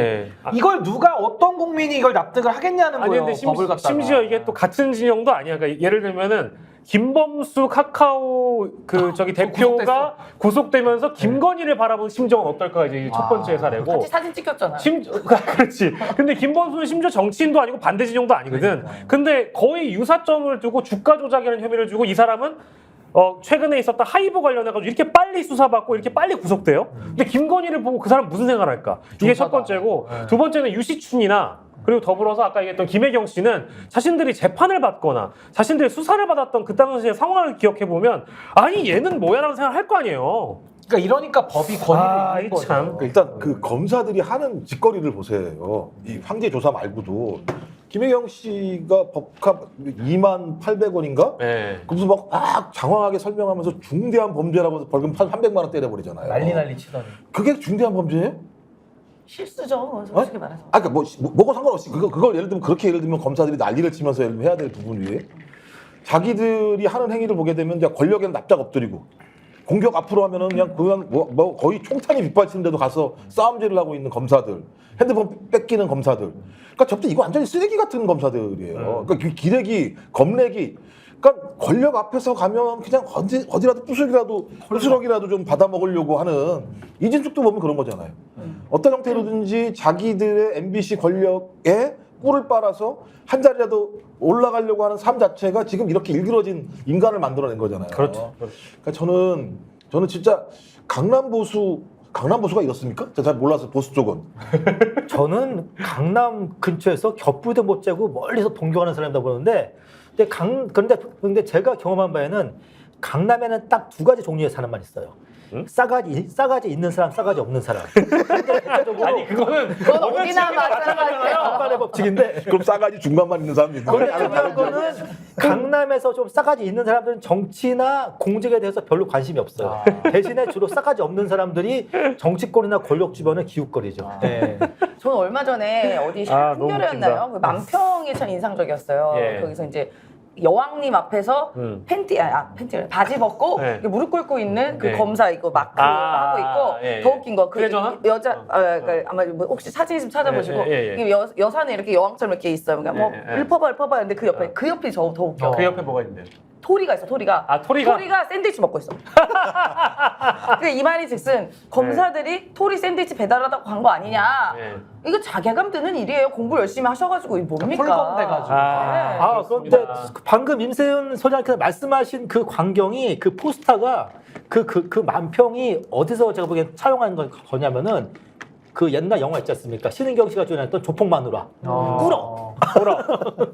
이걸 누가 어떤 국민이 이걸 납득을 하겠냐는 거예요. 근데 법을 갖다가. 심지어 이게 또 같은 진영도 아니야. 그러니까 예를 들면은 김범수 카카오 대표가 구속되면서 김건희를 바라보는 심정은 어떨까 이제 첫 번째 사례고. 같이 사진 찍혔잖아. 그렇지. 근데 김범수는 심지어 정치인도 아니고 반대 진영도 아니거든. 근데 거의 유사점을 두고 주가 조작이라는 혐의를 주고 이 사람은 최근에 있었던 하이브 관련해가지고 이렇게 빨리 수사받고 이렇게 빨리 구속돼요? 근데 김건희를 보고 그 사람 무슨 생각을 할까? 이게 첫 번째고, 두 번째는 유시춘이나 그리고 더불어서 아까 얘기했던 김혜경 씨는 자신들이 재판을 받거나 자신들이 수사를 받았던 그 당시의 상황을 기억해보면 아니 얘는 뭐야라는 생각을 할 거 아니에요. 그러니까 이러니까 법이 권위를 있는 참. 거죠. 일단 그 검사들이 하는 짓거리를 보세요. 이 황제 조사 말고도 김혜경 씨가 법값 28,000원인가? 네. 그래서 막 장황하게 설명하면서 중대한 범죄라고 해서 벌금 300만 원 때려버리잖아요. 난리 치더니. 그게 중대한 범죄예요? 실수죠. 솔직히 말해서. 그러니까 뭐가 상관없이 그걸 예를 들면 그렇게 예를 들면 검사들이 난리를 치면서 예를 들면 해야 될 부분이 자기들이 하는 행위를 보게 되면 이제 권력에는 납작 엎드리고 공격 앞으로 하면은 그냥 뭐 거의 총탄이 빗발치는데도 가서 싸움질을 하고 있는 검사들, 핸드폰 뺏기는 검사들. 그러니까 접대 이거 완전히 쓰레기 같은 검사들이에요. 그러니까 기레기, 검레기. 그러니까 권력 앞에서 가면 그냥 어디라도 부스럭이라도 좀 받아 먹으려고 하는 이진숙도 보면 그런 거잖아요. 어떤 형태로든지 자기들의 MBC 권력에 꿀을 빨아서 한 자리라도 올라가려고 하는 삶 자체가 지금 이렇게 일그러진 인간을 만들어낸 거잖아요. 그렇죠. 그러니까 저는 진짜 강남보수가 이렇습니까? 제가 잘 몰라서 보수 쪽은. 저는 강남 근처에서 겹불도 못 재고 멀리서 동경하는 사람이다 보는데 근데 제가 경험한 바에는 강남에는 딱 두 가지 종류의 사람만 있어요. 응? 싸가지 있는 사람, 싸가지 없는 사람. 아니 그거는 어디나 마찬가지예요. 한반의 법칙인데. 그럼 싸가지 중간만 있는 사람이 있는 근데 거예요? 중요한 거는 강남에서 좀 싸가지 있는 사람들은 정치나 공직에 대해서 별로 관심이 없어요. 대신에 주로 싸가지 없는 사람들이 정치권이나 권력 주변을 기웃거리죠. 네. 저는 얼마 전에 어디 너무 한겨레였나요? 웃긴다. 그 만평이 참 인상적이었어요. 예. 거기서 이제 여왕님 앞에서 팬티를 바지 벗고 네. 이렇게 무릎 꿇고 있는 그 네. 검사 이거 막 하고 있고 예. 더 웃긴 거 그 그래전화? 여자 그러니까 아마 뭐 혹시 사진 좀 찾아보시고 예. 이게 여산에 이렇게 여왕처럼 이렇게 있어요. 그러니까 뭐 예. 읊어봐 근데 그 옆에 더 웃겨. 그 옆에 뭐가 있는데? 토리가 있어, 토리가. 토리가? 샌드위치 먹고 있어. 그러니까 이 말이 즉슨 검사들이 토리 샌드위치 배달하다고 간 거 아니냐. 네. 이거 자괴감 드는 일이에요. 공부 열심히 하셔가지고 이게 뭡니까? 홀검돼가지고. 그런데 그렇습니다. 방금 임세훈 소장님께서 말씀하신 그 광경이 그 포스터가 그 만평이 어디서 제가 보기엔 차용한 거냐면은 그 옛날 영화 있지 않습니까? 신은경 씨가 주연했던 조폭마누라. 꿇어.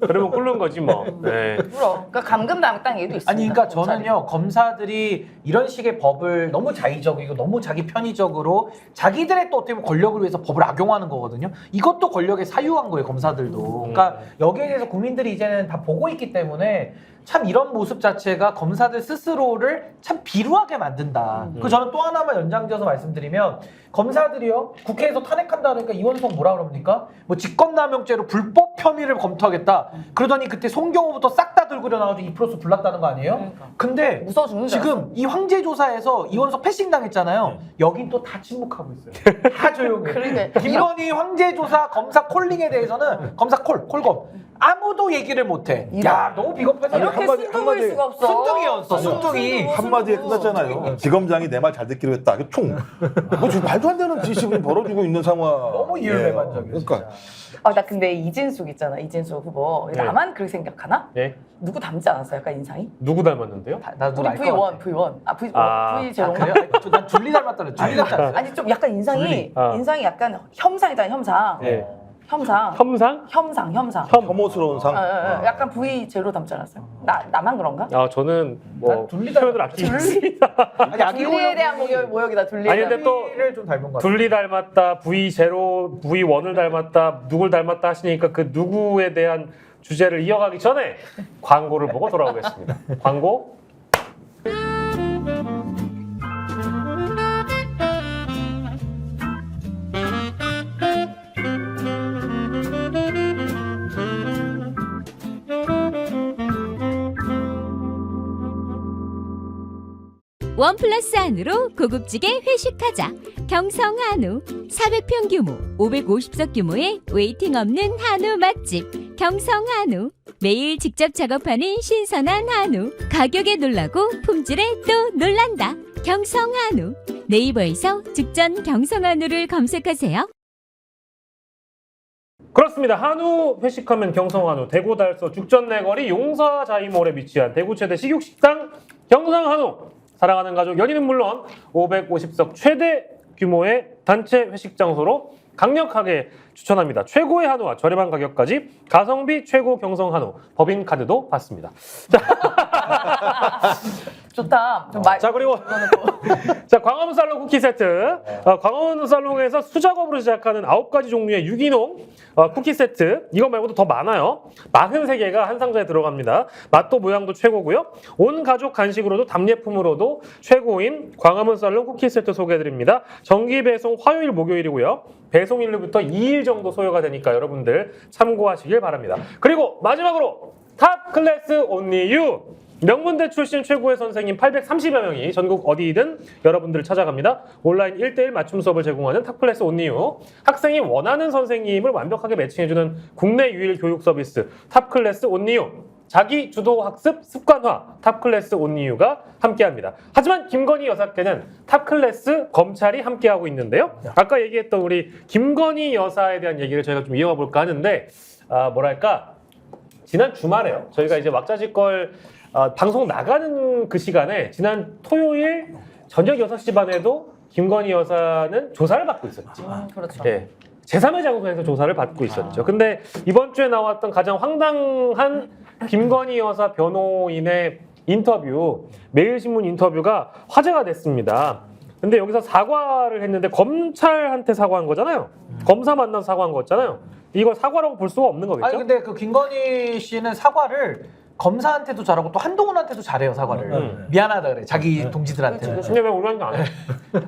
그러면 꿇는 거지 뭐. 네. 물어. 그러니까 감금당한 얘도 있습니다. 아니 그러니까 검찰이. 저는요 검사들이 이런 식의 법을 너무 자의적이고 너무 자기 편의적으로 자기들의 또 어떻게 보면 권력을 위해서 법을 악용하는 거거든요. 이것도 권력의 사유한 거예요 검사들도. 그러니까 여기에 대해서 국민들이 이제는 다 보고 있기 때문에 참 이런 모습 자체가 검사들 스스로를 참 비루하게 만든다. 그 저는 또 하나만 연장지어서 말씀드리면 검사들이요 국회에서 탄핵한다 그러니까 이원석 뭐라 그럽니까? 뭐 직권남용죄로 불법 혐의를 검토하겠다. 그러더니 그때 송경호부터 싹 다 들고 일어나가지고 2%수 불났다는 거 아니에요? 그러니까. 근데 무서워 죽는 줄 알았어. 지금 이 황제 조사에서 이원석 패싱 당했잖아요. 여긴 또 다 침묵하고 있어요. 다 조용해. 그러니까 김건희 황제 조사 검사 콜링에 대해서는 검사 콜검 아무도 얘기를 못해. 야 너무 비겁하잖아. 이렇게 순둥일 수가 없어. 순둥이였어. 순둥이. 한마디에 끝났잖아요. 지검장이 내 말 잘 듣기로 했다. 이게 총. 뭐 지금 말도 안 되는 지식을 벌어주고 있는 상황. 너무 이율배반적이야. 그러니까 나 근데 이진숙 있잖아. 이진숙 후보. 네. 나만 그렇게 생각하나? 예. 누구 닮지 않았어요? 약간 인상이? 누구 닮았는데요? 나도 우리 알것 같아. V1. 아, V0. 그래요? 난 줄리 닮았다 그래. 줄리 닮지 않았어요? 아니 좀 약간 인상이 둘리. 인상이 약간 혐상이다 혐상. 예. 혐상. 혐상? 혐오스러운 상. 약간 V0 닮지 않았어요? 나만 그런가? 저는 뭐 난 둘리 표현을 아끼고 있습니다. 아니 둘리에 대한 모욕이다. 둘리에 아니, 대한. 근데 또 둘리를 좀 닮은 것 같아. 둘리 닮았다, V0, V1을 닮았다, 누굴 닮았다 하시니까 그 누구에 대한 주제를 이어가기 전에 광고를 보고 돌아오겠습니다. 광고. 원 플러스 안으로 고급지게 회식하자. 경성한우 400평 규모, 550석 규모의 웨이팅 없는 한우 맛집. 경성한우 매일 직접 작업하는 신선한 한우. 가격에 놀라고 품질에 또 놀란다. 경성한우 네이버에서 직전 경성한우를 검색하세요. 그렇습니다. 한우 회식하면 경성한우, 대구 달서 죽전 내거리 용사자이몰에 위치한 대구 최대 식육식당 경성한우. 사랑하는 가족 연인은 물론 550석 최대 규모의 단체 회식 장소로 강력하게 추천합니다. 최고의 한우와 저렴한 가격까지 가성비 최고 경성 한우 법인 카드도 받습니다. 좋다. 자, 그리고 자, 광화문 살롱 쿠키 세트. 광화문 살롱에서 수작업으로 시작하는 9가지 종류의 유기농 쿠키 세트. 이거 말고도 더 많아요. 43개가 한 상자에 들어갑니다. 맛도 모양도 최고고요. 온 가족 간식으로도 답례품으로도 최고인 광화문 살롱 쿠키 세트 소개해드립니다. 정기 배송 화요일, 목요일이고요. 배송일로부터 2일 정도 소요가 되니까 여러분들 참고하시길 바랍니다. 그리고 마지막으로 탑 클래스 온리 유. 명문대 출신 최고의 선생님 830여 명이 전국 어디든 여러분들을 찾아갑니다. 온라인 1:1 맞춤 수업을 제공하는 탑클래스 온리유. 학생이 원하는 선생님을 완벽하게 매칭해주는 국내 유일 교육 서비스 탑클래스 온리유. 자기 주도 학습 습관화 탑클래스 온리유가 함께합니다. 하지만 김건희 여사께는 탑클래스 검찰이 함께하고 있는데요. 아까 얘기했던 우리 김건희 여사에 대한 얘기를 저희가 좀 이어가 볼까 하는데 뭐랄까 지난 주말에요. 저희가 이제 왁자지껄 방송 나가는 그 시간에 지난 토요일 저녁 6시 반에도 김건희 여사는 조사를 받고 있었지. 그렇죠. 네. 제3의 장소에서 조사를 받고 있었죠. 근데 이번 주에 나왔던 가장 황당한 김건희 여사 변호인의 인터뷰, 매일신문 인터뷰가 화제가 됐습니다. 근데 여기서 사과를 했는데 검찰한테 사과한 거잖아요. 검사 만나서 사과한 거였잖아요. 이걸 사과라고 볼 수가 없는 거겠죠? 아니 근데 그 김건희 씨는 사과를 검사한테도 잘하고 또 한동훈한테도 잘해요 사과를. 미안하다 그래 자기 동지들한테. 근데 왜 우리한테 안 해?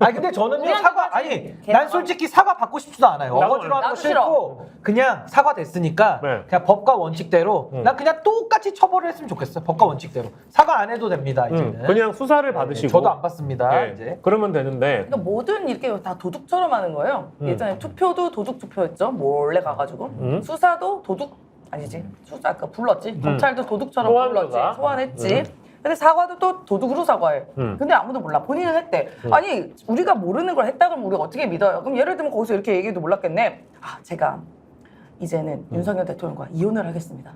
아니 근데 저는요 사과 아니 난 솔직히 사과 받고 싶지도 않아요. 나도 어거지로 하는 거 나도 싫고 그냥 사과 됐으니까 네. 그냥 법과 원칙대로 난 그냥 똑같이 처벌을 했으면 좋겠어요. 법과 원칙대로 사과 안 해도 됩니다 이제는. 그냥 수사를 받으시고 저도 안 받습니다 네, 이제. 그러면 되는데 그러니까 모든 이렇게 다 도둑처럼 하는 거예요. 예전에 투표도 도둑 투표였죠. 몰래 가가지고 수사도 도둑 아니지. 수사 아까 불렀지. 검찰도 도둑처럼 불렀지. 소환했지. 근데 사과도 또 도둑으로 사과해. 근데 아무도 몰라. 본인은 했대. 아니 우리가 모르는 걸 했다 그러면 우리가 어떻게 믿어요? 그럼 예를 들면 거기서 이렇게 얘기해도 몰랐겠네. 아 제가 이제는 윤석열 대통령과 이혼을 하겠습니다.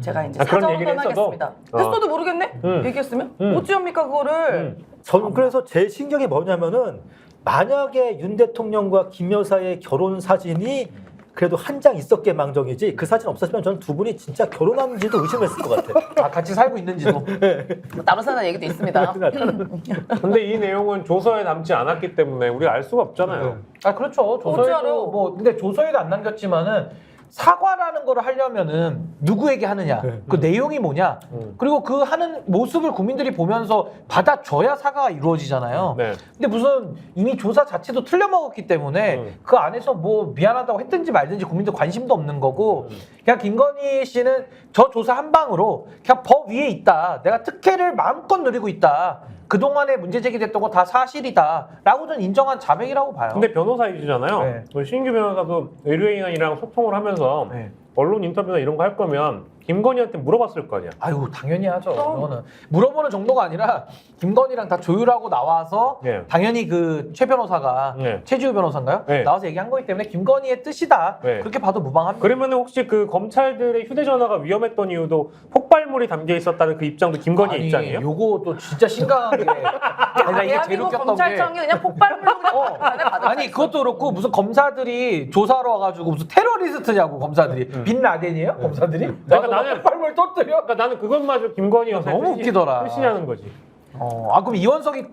제가 이제 그런 사자로 얘기를 떠나겠습니다. 했어도 모르겠네? 얘기했으면? 어찌합니까 그거를? 저는 그래서 제 신경이 뭐냐면은 만약에 윤 대통령과 김 여사의 결혼 사진이 그래도 한 장 있었게 망정이지 그 사진 없었으면 저는 두 분이 진짜 결혼한지도 의심했을 것 같아요. 아 같이 살고 있는지도. 뭐 따로 사는 얘기도 있습니다. 근데 이 내용은 조서에 남지 않았기 때문에 우리가 알 수가 없잖아요. 아 그렇죠. 어찌 알아요? 조서에도 뭐 근데 조서에도 안 남겼지만은 사과라는 거를 하려면은 누구에게 하느냐, 그 내용이 뭐냐, 그리고 그 하는 모습을 국민들이 보면서 받아줘야 사과가 이루어지잖아요. 네. 근데 무슨 이미 조사 자체도 틀려먹었기 때문에 그 안에서 뭐 미안하다고 했든지 말든지 국민들 관심도 없는 거고 그냥 김건희 씨는 저 조사 한 방으로 그냥 법 위에 있다. 내가 특혜를 마음껏 누리고 있다. 그동안에 문제 제기됐던 거 다 사실이다 라고 저는 인정한 자백이라고 봐요. 근데 변호사이시잖아요. 네. 뭐 신규 변호사도 의뢰인이랑 소통을 하면서 네. 언론 인터뷰나 이런 거 할 거면 김건희한테 물어봤을 거 아니야. 아유 당연히 하죠. 그거는 물어보는 정도가 아니라 김건희랑 다 조율하고 나와서 네. 당연히 그 최 변호사가 네. 최지우 변호사인가요? 네. 나와서 얘기한 거기 때문에 김건희의 뜻이다. 네. 그렇게 봐도 무방합니다. 그러면 혹시 그 검찰들의 휴대전화가 위험했던 이유도 폭발물이 담겨 있었다는 그 입장도 김건희 입장이에요? 요거 또 진짜 심각한 게 아니, 나 이게 제일 대한민국 웃겼던 게 검찰청이 그냥 폭발물로 그냥 받아. 아니 그것도 그렇고 무슨 검사들이 조사하러 와가지고 무슨 테러리스트냐고 검사들이 빈 라덴이에요? 검사들이? 그러니까 나는- 폭발물 터뜨려? 그러니까 나는 그것마저 김건희 여사의 너무 웃기더라. 뜻이냐는 거지. 아 그럼 이원석이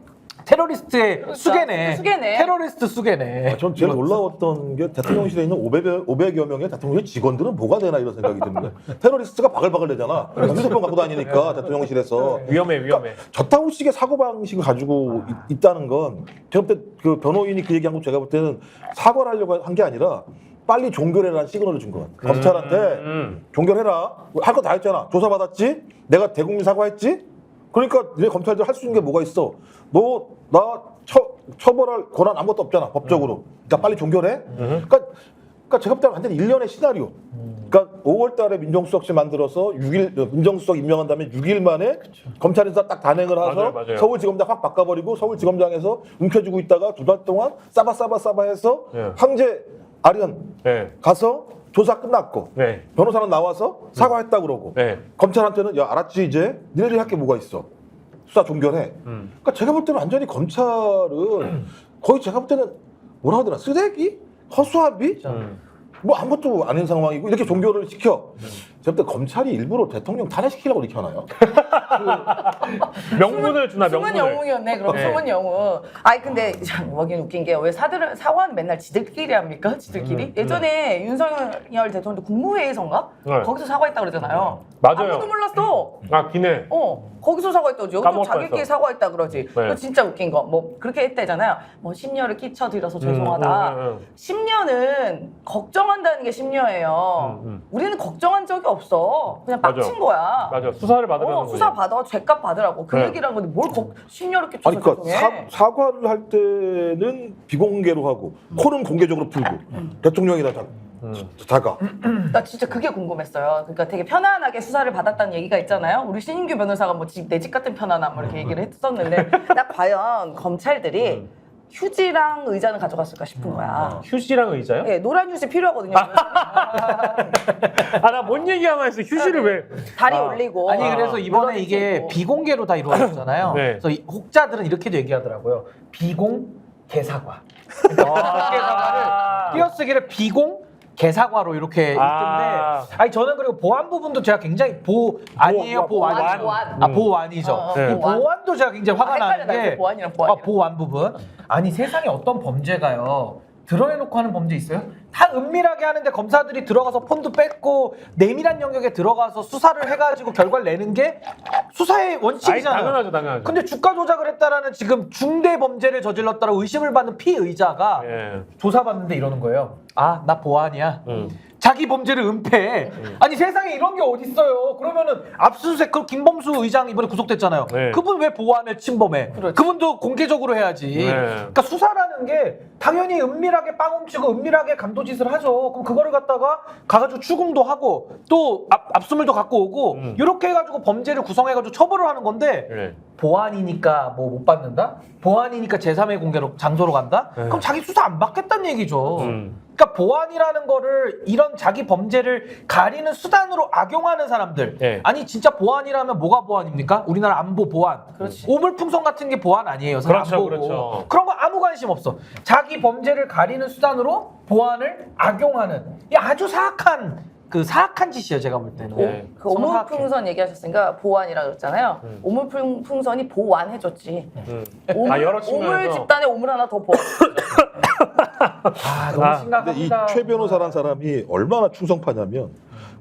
테러리스트의 수괴네. 수괴네. 테러리스트 수괴네. 전 제일 놀라웠던 게 대통령실에 있는 500여 명의 대통령의 직원들은 뭐가 되나 이런 생각이 드는데 테러리스트가 바글바글 되잖아. 휴대폰 갖고 다니니까 대통령실에서 위험해. 저 타우식의 사고방식을 가지고 있다는 건 제가 볼 때 그 변호인이 그 얘기한 거 제가 볼 때는 사과를 하려고 한 게 아니라 빨리 종결해라는 시그널을 준 거야. 검찰한테 종결해라. 할 거 다 했잖아. 조사받았지? 내가 대국민 사과했지? 그러니까 내 검찰들 할 수 있는 게 뭐가 있어? 너 나 처벌할 권한 아무것도 없잖아 법적으로. 그러니까 빨리 종결해. 그러니까 제가 볼 때는 완전 일련의 시나리오. 그러니까 5월달에 민정수석실 만들어서 6일 민정수석 임명한 다음에 6일 만에 검찰에서 딱 단행을 해서 맞아요. 서울지검장 확 바꿔버리고 서울지검장에서 움켜쥐고 있다가 2달 동안 싸바싸바해서 네. 황제 아련 네. 가서 조사 끝났고 네. 변호사는 나와서 사과했다 그러고 네. 검찰한테는 야 알았지 이제 니네들이 할 게 뭐가 있어 수사 종결해. 그러니까 제가 볼 때는 완전히 검찰은 거의 제가 볼 때는 뭐라 하더라 쓰레기? 허수아비? 뭐 아무것도 아닌 상황이고 이렇게 종결을 시켜. 제가 볼 때 검찰이 일부러 대통령 탄핵시키려고 이렇게 하나요? 명분을 주나 숨은 명분을. 영웅이었네. 그럼 네. 숨은 영웅. 아니 근데 참 뭐긴 웃긴 게 왜 사과는 맨날 지들끼리 합니까? 지들끼리? 예전에 윤석열 대통령도 국무회의선가? 네. 거기서 사과했다 그러잖아요. 맞아요. 아무도 몰랐어. 아 기네. 거기서 사과했다지. 여기서 까먹을 자기끼리 뻔했어. 사과했다 그러지. 또 진짜 웃긴 거. 뭐 그렇게 했다잖아요. 뭐 심려를 끼쳐드려서 죄송하다. 심려는 걱정한다는 게 심려예요. 우리는 걱정한 적이 없어. 그냥 맞아. 빡친 거야. 맞아. 수사를 받으려는 거지. 수사 받아. 죄값 받으라고. 그 네. 얘기를 한 건데 뭘 심려를 끼쳐서 아니 그러니까 죄송해. 사과를 할 때는 비공개로 하고 코는 공개적으로 풀고 대통령이다 자가. 나 진짜 그게 궁금했어요. 그러니까 되게 편안하게 수사를 받았다는 얘기가 있잖아요. 우리 신인규 변호사가 뭐 내 집 같은 편안함 뭐 이렇게 얘기를 했었는데 나 과연 검찰들이 휴지랑 의자는 가져갔을까 싶은 거야. 휴지랑 의자요? 예, 노란 휴지 필요하거든요. 아 나 뭔 얘기하나 했어. 휴지를 왜? 다리 올리고. 아니 그래서 이번에 물론 이게 있고. 비공개로 다 이루어졌잖아요. 네. 그래서 이 혹자들은 이렇게도 얘기하더라고요. 비공 개사과. 개사과를 띄어쓰기를 비공 개사과로 이렇게 있던데. 아니 저는 그리고 보안 부분도 제가 굉장히 아니에요 보완. 보완. 보완이죠. 네. 이 보완도 제가 굉장히 화가 나는 헷갈려, 게 보완이랑 보완이랑. 보완 부분. 아니 세상에 어떤 범죄가요. 드러내놓고 하는 범죄 있어요? 다 은밀하게 하는데 검사들이 들어가서 폰도 뺏고 내밀한 영역에 들어가서 수사를 해가지고 결과를 내는 게 수사의 원칙이잖아요. 당연하죠, 당연하죠. 근데 주가 조작을 했다라는 지금 중대 범죄를 저질렀다라고 의심을 받는 피의자가 예. 조사받는데 이러는 거예요. 아, 나 보안이야. 자기 범죄를 은폐해. 아니 세상에 이런 게 어딨어요. 그러면은 압수수색 그 김범수 의장 이번에 구속됐잖아요. 네. 그분 왜 보안을 침범해? 그분도 공개적으로 해야지. 네. 그러니까 수사라는 게 당연히 은밀하게 빵 훔치고 은밀하게 감도짓을 하죠. 그럼 그거를 갖다가 가가지고 추궁도 하고 또 압수물도 갖고 오고 이렇게 해가지고 범죄를 구성해가지고 처벌을 하는 건데 네. 보안이니까 뭐 못 받는다? 보안이니까 제3의 공개로 장소로 간다? 그럼 자기 수사 안 받겠다는 얘기죠. 그러니까 보안이라는 거를 이런 자기 범죄를 가리는 수단으로 악용하는 사람들. 네. 아니 진짜 보안이라면 뭐가 보안입니까? 우리나라 안보 보안. 오물풍선 같은 게 보안 아니에요. 그렇죠, 안보고. 그렇죠. 그런 거 아무 관심 없어. 자기 범죄를 가리는 수단으로 보안을 악용하는 이 아주 사악한 짓이에요. 제가 볼 때는. 네. 그 오물풍선 얘기하셨으니까 보완이라 그랬잖아요. 오물풍선이 보완해줬지. 여러 측면에서. 오물 집단에 오물 하나 더 보완. 아, 너무 심각합니다. 근데 이 최 변호사란 사람이 얼마나 충성파냐면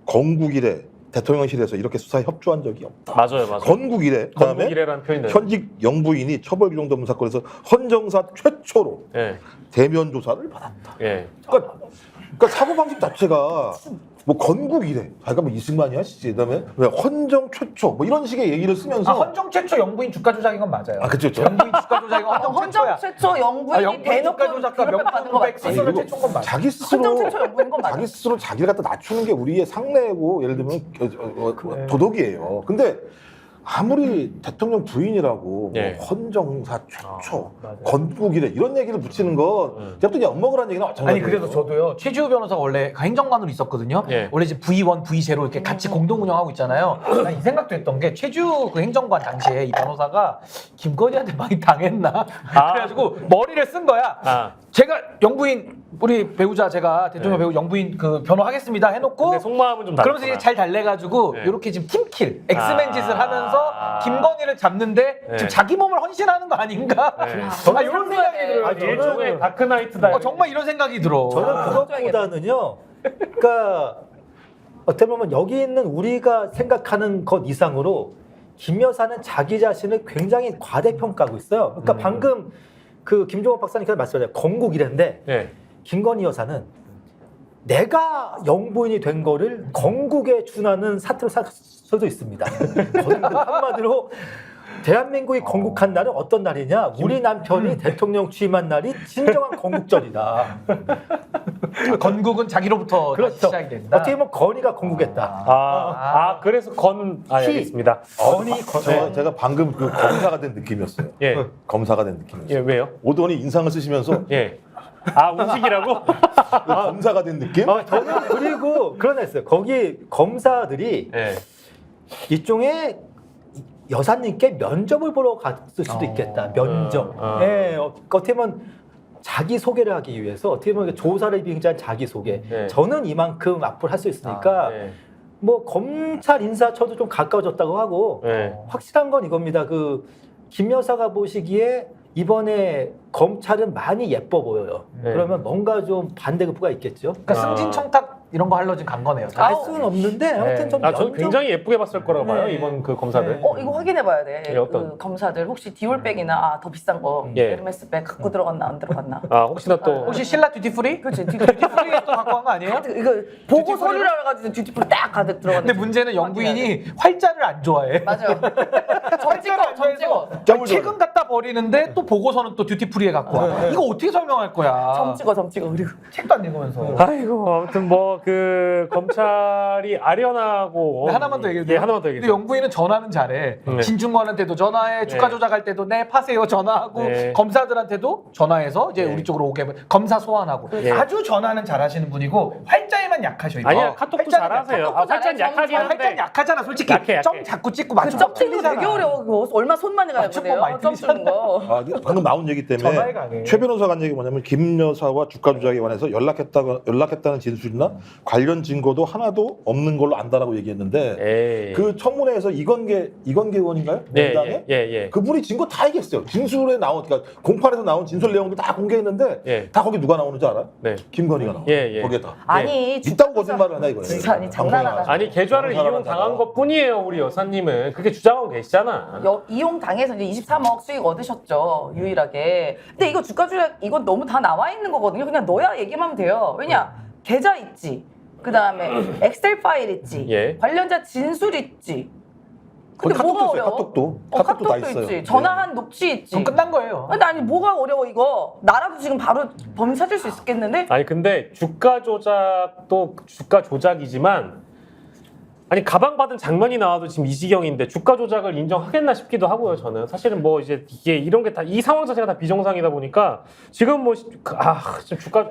건국 이래 대통령실에서 이렇게 수사에 협조한 적이 없다. 맞아요, 맞아요. 건국 이래 그다음에 건국이래라는 표현이 현직 영부인이 처벌 규정 전문 사건에서 헌정사 최초로 예. 대면 조사를 받았다. 예. 그러니까 사고 방식 자체가 뭐 건국 이래 자기가 뭐 이승만이야 그다음에 왜 헌정 최초 뭐 이런 식의 얘기를 쓰면서 헌정 최초 영부인 주가 조작인 건 맞아요. 아 그렇죠. 영부인 주가 조작이 헌정 최초야. 헌정 최초 영부인이 영부인 대놓고 주가 조작과 괴롭혀 받은 거 명품백 맞지? 아니, 스스로 그리고 최초인 건 맞아. 자기 스스로 헌정 최초 영부인 건 맞아. 자기 스스로 자기를 갖다 낮추는 게 우리의 상례고 예를 들면 도덕이에요. 근데 아무리 대통령 부인이라고 예. 뭐 헌정사 최초, 맞아요. 건국이래 이런 얘기를 붙이는 건 제가 또 엿먹으라는 얘기는 마찬가지예요. 아니 그래서 저도요 최지우 변호사가 원래 행정관으로 있었거든요. 예. 원래 지금 V1, V0 이렇게 같이 공동 운영하고 있잖아요. 난 이 생각도 했던 게 최지우 그 행정관 당시에 이 변호사가 김건희한테 많이 당했나? 그래가지고 머리를 쓴 거야. 아. 제가 영부인 우리 배우자 제가 대통령 배우 영부인 그 변호하겠습니다 해놓고 근데 속마음은 좀 그러면서 이제 잘 달래가지고 네. 이렇게 지금 팀킬 엑스맨 짓을 하면서 김건희를 잡는데 네. 지금 자기 몸을 헌신하는 거 아닌가? 네. 이런 생각이 들어요. 아니, 일종의 다크나이트다. 정말 이런 생각이 들어. 저는 그것보다는요. 그러니까 어떻게 보면 여기 있는 우리가 생각하는 것 이상으로 김 여사는 자기 자신을 굉장히 과대평가하고 있어요. 그러니까 방금 그 김종호 박사님께서 말씀하셨잖아요. 건국 이래인데 예. 김건희 여사는 내가 영부인이 된 거를 건국에 준하는 사태로 살 수도 있습니다. 저는 한마디로 대한민국이 건국한 날은 어떤 날이냐? 우리 남편이 대통령 취임한 날이 진정한 건국절이다. 건국은 자기로부터 그렇죠. 시작이 된다. 어떻게 보면 건의가 건국했다. 그래서 알겠습니다. 제가 방금 그 검사가 된 느낌이었어요. 예. 검사가 된 느낌이었어요. 예, 왜요? 오더니 인상을 쓰시면서 예. 움직이라고? 검사가 된 느낌? 저는 그리고 그런 애 했어요. 거기 검사들이 예. 일종의 여사님께 면접을 보러 갔을 수도 있겠다. 면접. 예, 어떻게 보면 자기 소개를 하기 위해서 어떻게 보면 조사를 빙자한 자기 소개. 네. 저는 이만큼 앞으로 할 수 있으니까 뭐 검찰 인사처도 좀 가까워졌다고 하고 네. 확실한 건 이겁니다. 그 김 여사가 보시기에 이번에 검찰은 많이 예뻐 보여요. 네. 그러면 뭔가 좀 반대급부가 있겠죠. 그러니까 승진 청탁 이런 거 하려고 지금 간 거네요. 알 수는 없는데 아무튼 좀 저는 연정- 굉장히 예쁘게 봤을 거라고 봐요. 네. 이번 그 검사들. 네. 이거 확인해봐야 돼. 예, 어떤? 그 검사들 혹시 디올백이나 더 비싼 거 예. 에르메스 백 갖고 들어갔나 안 들어갔나? 아 혹시나 또 혹시 신라 듀티프리? 그렇지. 듀티프리 또 갖고 간 거 아니에요? 이거 보고 서류를 알아가지고 듀티풀 딱 가득 들어갔는데. 근데 문제는 영부인이 활자를 안 좋아해. 맞아요. 점찍어, 점찍어. 아니, 최근 갖다 버리는데 또 보고서는 또 듀티프리에 갖고 와. 이거 어떻게 설명할 거야? 점찍어, 점찍어. 그리고 책도 안 읽으면서. 아이고 아무튼 뭐 그 검찰이 아련하고 하나만 더 얘기해. 예, 하나만 더 근데 얘기해. 영부인은 전화는 잘해. 네. 진중권한테도 전화해, 주가 네. 조작할 때도 네 파세요 전화하고 네. 검사들한테도 전화해서 이제 네. 우리 쪽으로 오게 검사 소환하고 네. 아주 전화는 잘하시는 분이고 활자에만 약하셔 이거. 아니야 카톡도 잘하세요. 아, 살짝 약하긴 활자 한데 약하잖아 솔직히. 약해. 점 자꾸 찍고 그 맞춰. 점 찍는 거 되게 어려워. 그거 얼마 손 많이 가야 맞춤법 돼요. 많이 점 찍는 거. 방금 나온 얘기 전화에 때문에 강해. 최 변호사가 한 얘기 뭐냐면 김 여사와 주가 조작에 관해서 연락했다는 진술이나 관련 증거도 하나도 없는 걸로 안다라고 얘기했는데 에이. 그 청문회에서 이건계 의원인가요? 민주당의? 예. 그분이 증거 다 얘기했어요. 진술에 나온 그러니까 공판에서 나온 진술 내용도 다 공개했는데 예. 다 거기 누가 나오는지 알아요? 네. 김건희가 나와. 예. 거기에 다. 아니, 있다고 거짓말을 하나 이거예요. 진짜 아니, 장난하나. 아니 계좌를 이용 당한 것뿐이에요 우리 여사님은 그렇게 주장하고 계시잖아. 이용 당해서 이제 23억 수익 얻으셨죠, 유일하게. 근데 이거 주가 조작 이건 너무 다 나와 있는 거거든요. 그냥 너야 얘기만 하면 돼요. 왜냐, 계좌 있지. 그 다음에 엑셀 파일 있지. 예. 관련자 진술 있지. 근데 거기 뭐가 카톡도 있어요. 어려워? 카톡도. 카톡도 카톡도 다 있어요. 있지. 전화한 녹취 있지. 그럼 끝난 거예요. 근데 아니 뭐가 어려워 이거? 나라도 지금 바로 범인 찾을 수 있겠는데? 아니 근데 주가 조작도 주가 조작이지만 아니 가방 받은 장면이 나와도 지금 이 지경인데 주가 조작을 인정하겠나 싶기도 하고요. 저는 사실은 뭐 이제 이게 이런 게 다 이 상황 자체가 다 비정상이다 보니까 지금 뭐 지금 주가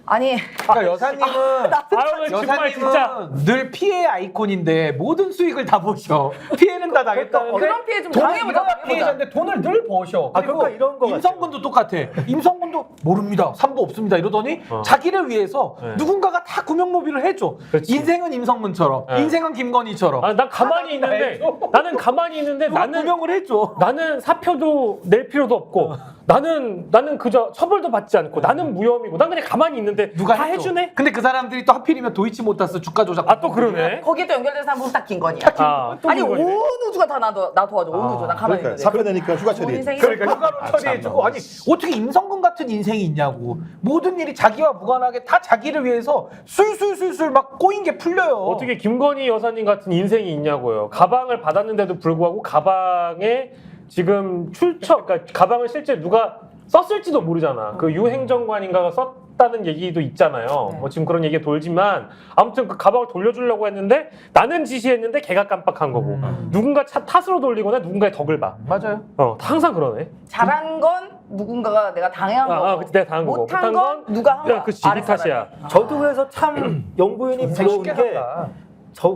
아니 그러니까 여사님은 아유 정말 진짜 여사님은 늘 피해 아이콘인데 모든 수익을 다 보셔. 피해는 다 당했다는데 그런 피해 좀 돈을 당해보자. 일어나 당해보자. 피해자인데 돈을 늘 버셔. 아, 그리고 그러니까 이런 거 임성근도 똑같아. 임성근도 모릅니다. 삼보 없습니다. 이러더니 자기를 위해서 네. 누군가가 다 구명모비를 해줘. 그렇지. 인생은 임성근처럼, 네. 인생은 김건희처럼. 아니, 난 가만히 하나도 다 있는데 해줘. 나는 가만히 있는데 누가 나는 구명을 해줘. 나는 사표도 낼 필요도 없고 나는 그저 처벌도 받지 않고 나는 무혐의고 난 그냥 가만히 있는데 누가 다 해줘. 해주네. 근데 그 사람들이 또 하필이면 도이치모터스 주가 조작. 아 또 그러네. 거기에 또 연결된 사람은 딱 김건희야. 또 아니 김건희네. 온 우주가 다 나 도와줘. 온 우주. 나 가만히 그러니까 있는데. 사표 내니까 휴가 좋은 처리. 인생이 그러니까 휴가로 처리해주고 참나. 아니 어떻게 임성근 같은 인생이 있냐고 모든 일이 자기와 무관하게 다 자기를 위해서 술술술술 막 꼬인 게 풀려요. 어떻게 김건희 여사님 같은 인생이 있냐고요. 가방을 받았는데도 불구하고 가방에 지금 그러니까 가방을 실제 누가 썼을지도 모르잖아. 그 유행정관인가가 썼다는 얘기도 있잖아요. 네. 뭐 지금 그런 얘기가 돌지만 아무튼 그 가방을 돌려주려고 했는데 나는 지시했는데 걔가 깜빡한 거고 누군가 탓으로 돌리거나 누군가의 덕을 봐. 맞아요. 항상 그러네. 잘한 건 누군가가 내가 당한 거고. 그치, 내가 당한 거고. 못한 건 누가 한 거야. 그치, 네 아랫 탓이야. 저도 그래서 참 영부인이 인생 부러운 쉽게 게 산다.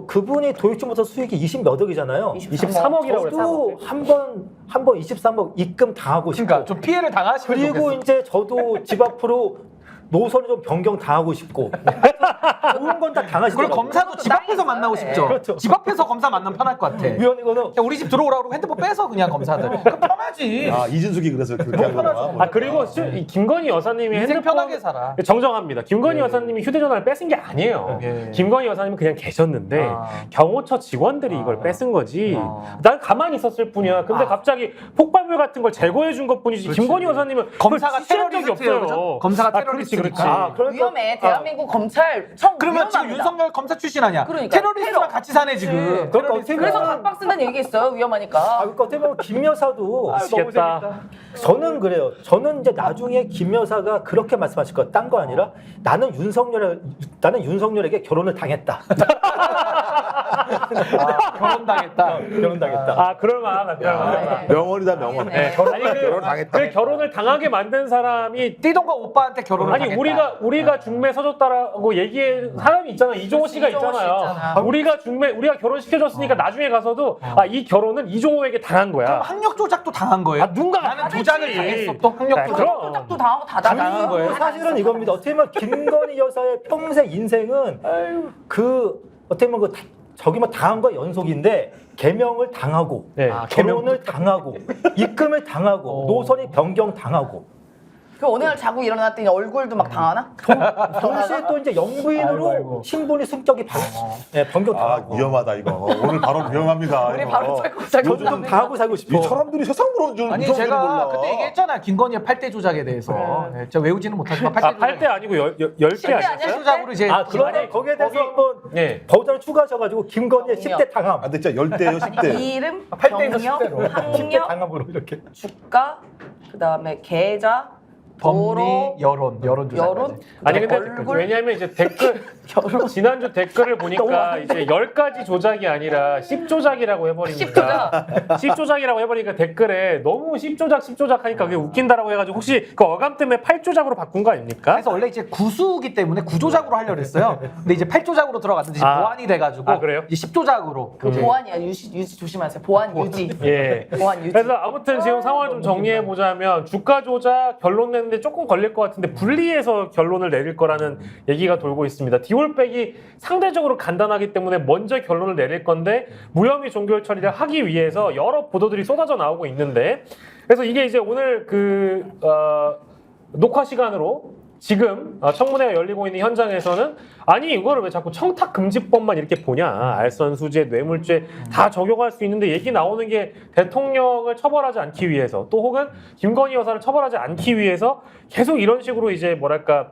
그분이 도이치모터 수익이 20몇 억이잖아요. 23억이라고 저도 한 번 23억 입금 당하고 싶고 그러니까 좀 피해를 당하시면 그리고 좋겠어. 이제 저도 집 앞으로 노선을 좀 변경 당하고 싶고 좋은 건 다 그리고 당하시더라고요. 검사도 집 앞에서 만나고 싶죠. 그렇죠. 집 앞에서 검사 만나면 편할 것 같아. 위원 이거는 그냥 우리 집 들어오라고 그러고 핸드폰 빼서 그냥 검사들. 그럼 편하지. 이진숙이 그래서 그렇게 한 거구나. 그리고 이 김건희 여사님이 인생 핸드폰 편하게 살아. 정정합니다. 김건희 여사님이 휴대전화를 뺏은 게 아니에요. 예. 김건희 여사님은 그냥 계셨는데 경호처 직원들이 이걸 뺏은 거지. 난 가만히 있었을 뿐이야. 근데 갑자기 폭발물 같은 걸 제거해 준 것뿐이지. 김건희 여사님은 검사가 그걸 지시한 적이 테러리스트예요, 없어요. 그죠? 검사가 그렇지, 그렇지. 테러리스트니까. 그러니까 위험해. 대한민국 검찰청 그러면 지금 위험합니다. 윤석열 검사 출신 아니야? 그러니까. 테러리스트랑 테러. 같이 사네 지금. 그치. 그러니까 어떻게 그래서 보면 각박 쓴다는 얘기 있어요. 위험하니까. 그러니까 어떻게 보면 김 여사도 미치겠다. 저는 그래요. 저는 이제 나중에 김 여사가 그렇게 말씀하실 거 딴 거 아니라 나는 윤석열에게 결혼을 당했다. 결혼당했다. 결혼당했다. 그럴만하다. 명언이다 명언. 네. 아니 그 결혼을 당하게 만든 사람이 띠동과 오빠한테 결혼을 아니 당했다. 우리가 중매 서줬다라고 얘기해 사람이 있잖아. 이종호 씨가 이종호 씨 있잖아요. 있잖아. 우리가 결혼 시켜줬으니까 나중에 가서도 이 결혼은 이종호에게 당한 그럼 거야. 학력 조작도 당한 거예요? 누군가 나는 조작을 당했어. 또 학력 조작. 그럼. 조작도 당하고 다 당한 거예요? 사실은 이겁니다. 어떻게 보면 김건희 여사의 평생 인생은 어떻게 보면 저기 뭐 당한 거 연속인데 개명을 당하고 네. 결혼을 당하고 입금을 당하고 노선이 변경 당하고 그 어느 날 자고 일어났더니 얼굴도 막 당하나? 동시에 또 이제 영부인으로 아이고. 신분이 승적이 변경 아 당하고 위험하다 이거. 오늘 바로 위험합니다. 우리 이거. 바로 찰것 저도 좀 당하고 살고 싶어. 이 사람들이 세상 보는 줄 아니 무서운 제가 줄은 몰라. 그때 얘기했잖아요. 김건희의 8대 조작에 대해서. 네, 제가 외우지는 못하지만 8대 조작. 8대 아니고 10대 십대 아니야? 아니었어요? 조작으로 이제 그러네 거기에 대해서 한번 네. 버전을 추가하셔가지고 김건희의 정리요. 10대 당함. 아, 근데 진짜 10대예요, 10대. 이름, 8대에서 경력, 10대로. 10대 학력, 당함으로 이렇게. 주가, 그다음에 계좌, 도로, 법리, 여론 조작. 여론? 아니 근데 얼굴? 왜냐하면 이제 댓글 지난주 댓글을 보니까 이제 10가지 조작이 아니라 10조작이라고 해버리니까 10조작이라고 해버리니까 댓글에 너무 10조작 하니까 그게 웃긴다라고 해가지고 혹시 그 어감 때문에 8조작으로 바꾼 거 아닙니까? 그래서 원래 이제 구수기 때문에 9조작으로 하려고 했어요. 근데 이제 8조작으로 들어갔는데 이제 아. 보완이 돼가지고 아, 그래요? 이제 10조작으로. 그 보안이야. 유지 조심하세요. 보안 유지. 예. 보안 유지. 그래서 아무튼 지금 상황을 좀 정리해 보자면 주가 조작 결론 내는데 조금 걸릴 것 같은데 분리해서 결론을 내릴 거라는 얘기가 돌고 있습니다. 디올백이 상대적으로 간단하기 때문에 먼저 결론을 내릴 건데 무혐의 종결 처리를 하기 위해서 여러 보도들이 쏟아져 나오고 있는데 그래서 이게 이제 오늘 녹화 시간으로 지금 청문회가 열리고 있는 현장에서는 아니 이거를 왜 자꾸 청탁금지법만 이렇게 보냐 알선수재, 뇌물죄 다 적용할 수 있는데 얘기 나오는 게 대통령을 처벌하지 않기 위해서 또 혹은 김건희 여사를 처벌하지 않기 위해서 계속 이런 식으로 이제 뭐랄까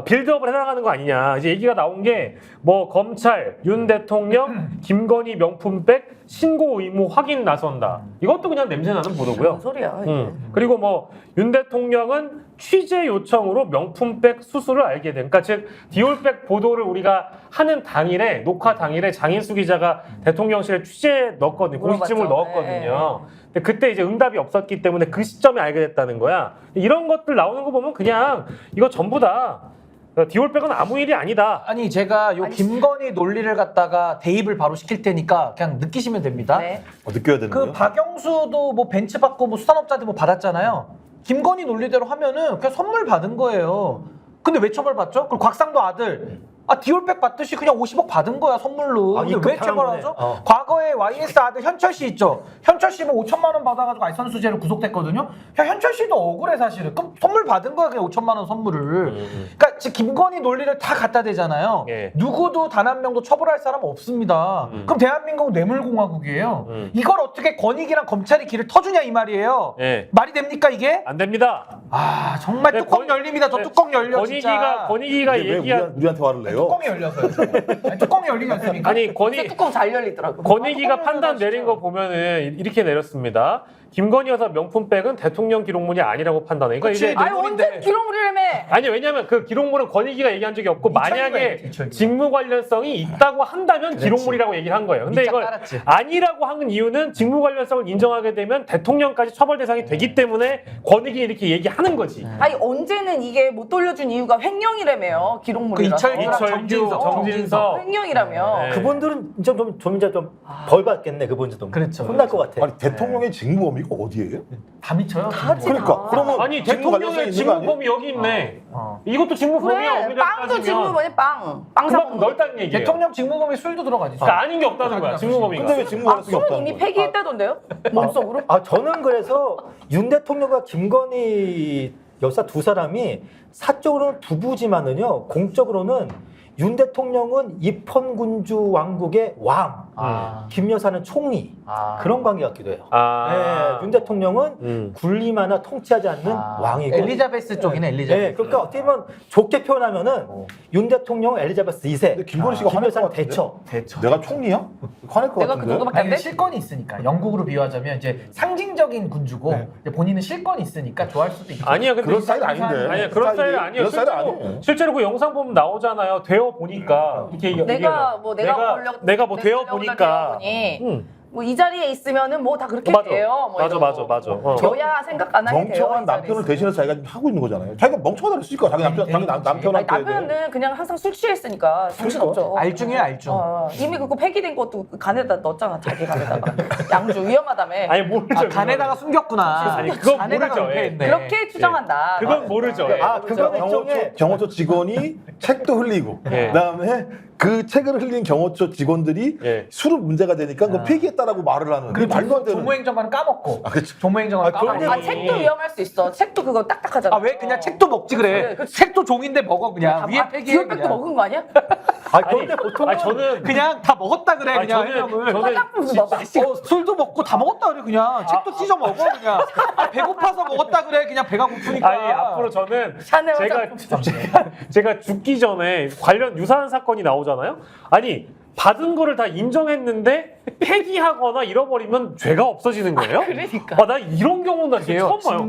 빌드업을 해나가는 거 아니냐 이제 얘기가 나온 게 뭐 검찰, 윤 대통령, 김건희 명품백 신고 의무 확인 나선다 이것도 그냥 냄새나는 보도고요. 뭔 소리야. 그리고 뭐 윤 대통령은 취재 요청으로 명품백 수수를 알게 된. 그러니까 즉 디올백 보도를 우리가 하는 당일에 녹화 당일에 장인수 기자가 대통령실에 취재 넣었거든요. 공식증을 물어봤죠. 넣었거든요. 근데 그때 이제 응답이 없었기 때문에 그 시점에 알게 됐다는 거야. 이런 것들 나오는 거 보면 그냥 이거 전부 다 디올백은 아무 일이 아니다. 아니 제가 요 김건희 논리를 갖다가 대입을 바로 시킬 테니까 그냥 느끼시면 됩니다. 네. 느껴야 되는 그 거예요? 박영수도 뭐 벤츠 받고 뭐 수산업자들 뭐 받았잖아요. 김건희 논리대로 하면은 그냥 선물 받은 거예요. 근데 왜 처벌받죠? 그리고 곽상도 아들 디올백 받듯이 그냥 50억 받은 거야 선물로. 근데 입금 왜 당한 처벌하죠? 거네. 과거에 YS 아들 현철 씨 있죠. 현철 씨는 5천만 원 받아가지고 알선수재로 구속됐거든요. 야, 현철 씨도 억울해 사실은. 그럼 선물 받은 거야 그냥 5천만 원 선물을. 그러니까 지금 김건희 논리를 다 갖다 대잖아요. 예. 누구도 단 한 명도 처벌할 사람 없습니다. 그럼 대한민국은 뇌물공화국이에요. 이걸 어떻게 권익이랑 검찰이 길을 터주냐 이 말이에요. 예. 말이 됩니까 이게? 안 됩니다. 아 정말 네, 뚜껑 열립니다. 저 뚜껑 열려 진짜. 권익위가 왜 얘기한 우리한테 화를 내요? 뚜껑이 열려서요. 아니, 뚜껑이 열리지 않습니까? 아니 근데 뚜껑 잘 열리더라고. 권익위가 판단 내린 거 보면은 이렇게 내렸습니다. 김건희 여사 명품백은 대통령 기록물이 아니라고 판단해. 그러니까 이게 아니 언제 기록물이라며? 아니 왜냐면 그 기록물은 권익위가 얘기한 적이 없고 만약에 2000 직무 관련성이 있다고 한다면 기록물이라고 얘기를 한 거예요. 근데 밑장 이걸 깔았지. 아니라고 하는 이유는 직무 관련성을 인정하게 되면 대통령까지 처벌 대상이 되기 때문에 권익위 이렇게 얘기하는 거지. 아니 언제는 이게 못 돌려준 이유가 횡령이라며요. 기록물이라서. 그 이철규랑 이철규, 정진석. 횡령이라며. 네. 그분들은 좀 이제 좀 벌 받겠네 그분들도. 그렇죠. 혼날 것 같아. 아니 대통령의 직무 범위가 어디예요? 다 미쳐요. 하지 그러니까 마. 그러면 아니 직무 관련성이 대통령의 있는 거 직무 아니에요? 범위 여기 있네. 어. 이것도 직무 범위야. 그래 엄밀하게 빵도 따지면. 직무 뭐냐 빵. 빵 그만큼 사먹는 넓다는 얘기예요. 대통령 직무범위 술도 들어가지. 그러니까 아닌 게 없다는 거야. 직무 범위가. 근데 왜 직무 아, 관련성이 술은 없다는 이미 거예요? 폐기했다던데요? 몸속으로? 저는 그래서 윤 대통령과 김건희 여사 두 사람이 사적으로는 부부지만은요 공적으로는 윤 대통령은 입헌군주 왕국의 왕, 김 여사는 총리 그런 관계 같기도 해요. 네, 윤 대통령은 군림하나 통치하지 않는 왕이고 엘리자베스 쪽이네 엘리자베스. 네, 그러니까 어떻게 보면 좋게 표현하면은 윤 대통령 엘리자베스 2세, 근데 김건희 씨가 김 화낼 것 여사는 같은데? 대처. 대처. 내가 총리야? 화낼 것 내가 그 같은데? 정도밖에 안 아니 돼? 실권이 있으니까 영국으로 비유하자면 이제 상징적인 군주고 이제 본인은 실권이 있으니까 좋아할 수도 있죠. 아니야, 근데 그런 스타일 아닌데. 아니야, 그런 스타일 아니에요. 그런 스타일 실제로, 아니에요. 실제로 그 영상 보면 나오잖아요. 되어 보니까 이렇게 내가 뭐 내가 뭐 되어 보니까. 뭐 이 자리에 있으면은 뭐 다 그렇게 맞아. 돼요. 뭐 맞아, 이러고. 맞아, 맞아. 어. 여야 생각 안 하게 돼요. 멍청한 이 남편을 자리에서. 대신해서 자기가 하고 있는 거잖아요. 자기가 멍청하다 그랬으니까 자기 남편한테. 아니, 남편은 그냥 항상 술 취했으니까 정신 없죠. 알중이에요 알중. 이미 그거 폐기된 것도 그 간에다 넣었잖아 자기 간에다가. 양주 위험하다며. 아니 모르죠. 간에다가 숨겼구나. 아니, 그건 간에다가 모르죠. 예. 은폐했네. 그렇게 추정한다. 그건 모르죠. 예. 그건 일종의 경호처 직원이 책도 흘리고 예. 그다음에 그 책을 흘린 경호처 직원들이 예. 술은 문제가 되니까 그거 폐기했다라고 말을 하는. 그리고 말도 안 되는. 조무행정관은 까먹고. 그렇죠. 조무행정관은 그런데 까먹고. 책도 위험할 수 있어. 책도 그거 딱딱하잖아. 아 왜 그냥 책도 먹지 그래? 그래, 그치. 책도 종인데 먹어 그냥 위에 폐기해 기업백도 그냥. 먹은 거 아니야? 그런데 보통 아니 저는 그냥 다 먹었다 그래 아니, 그냥 저는- 해명을. 저는 화장품도 넣어. 술도 먹고 다 먹었다 그래 그냥. 책도 찢어 먹어 그냥. 배고파서 먹었다 그래 그냥 배가 고프니까. 아니 앞으로 저는 샤넬 제가 죽기 전에 관련 유사한 사건이 나오잖아요. 아니 받은 거를 다 인정했는데 폐기하거나 잃어버리면 죄가 없어지는 거예요? 그러니까. 나 이런 경우는 나 진짜 처음 봐요.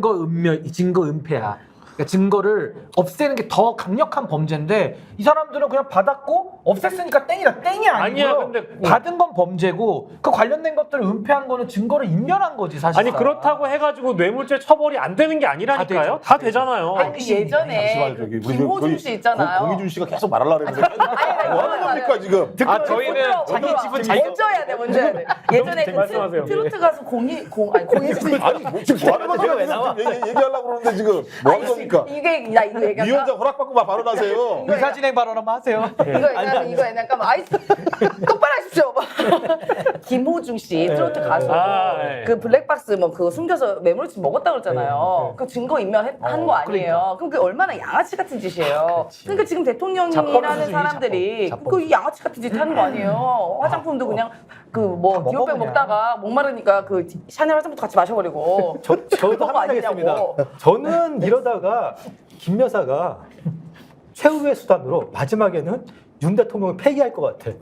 증거 은폐야. 그러니까 증거를 없애는 게 더 강력한 범죄인데 이 사람들은 그냥 받았고 없앴으니까 땡이다. 땡이 아니고요. 아니야, 근데 받은 건 범죄고 그 관련된 것들을 은폐한 거는 증거를 인멸한 거지 사실. 아니 그렇다고 해가지고 뇌물죄 처벌이 안 되는 게 아니라니까요. 다 되잖아요. 아니 예전에 잠시만요, 저기 우리 김호준 거기 씨 있잖아요. 공희준 씨가 계속 말하려고 했는데 뭐 하는 겁니까 지금? 아 저희는 자기 집은 자기 먼저 해야 돼, 먼저 해야 돼. 예전에 그 말씀하세요. 트로트 가수 공희준 씨. 아니 지금 뭐 하는 겁니까? 왜 나와? 지금 얘기하려고 그러는데 지금 뭐 하는 겁니까? 이게 나 이거 얘기할까? 위원장 허락받고 발언하세요. 의사진행 발언 한번 하세요. 이거 약간 아이스 똑바로 하십시오. 김호중 씨 트로트 가수 예. 그 블랙박스 뭐 그거 숨겨서 매몰치 먹었다 그러잖아요. 그 증거 인멸한 거 아니에요. 그럼 그게 얼마나 양아치 같은 짓이에요. 그러니까 지금 대통령이라는 사람들이 그 양아치 같은 짓 하는 거 아니에요. 화장품도 그냥 그 뭐 먹어, 디오백 그냥. 먹다가 목마르니까 그 샤넬 화장품도 같이 마셔버리고. 저도 그거 한마디 하겠습니다. 아니냐고. 저는 이러다가 김 여사가 최후의 수단으로 마지막에는 윤 대통령을 폐기할 것 같아.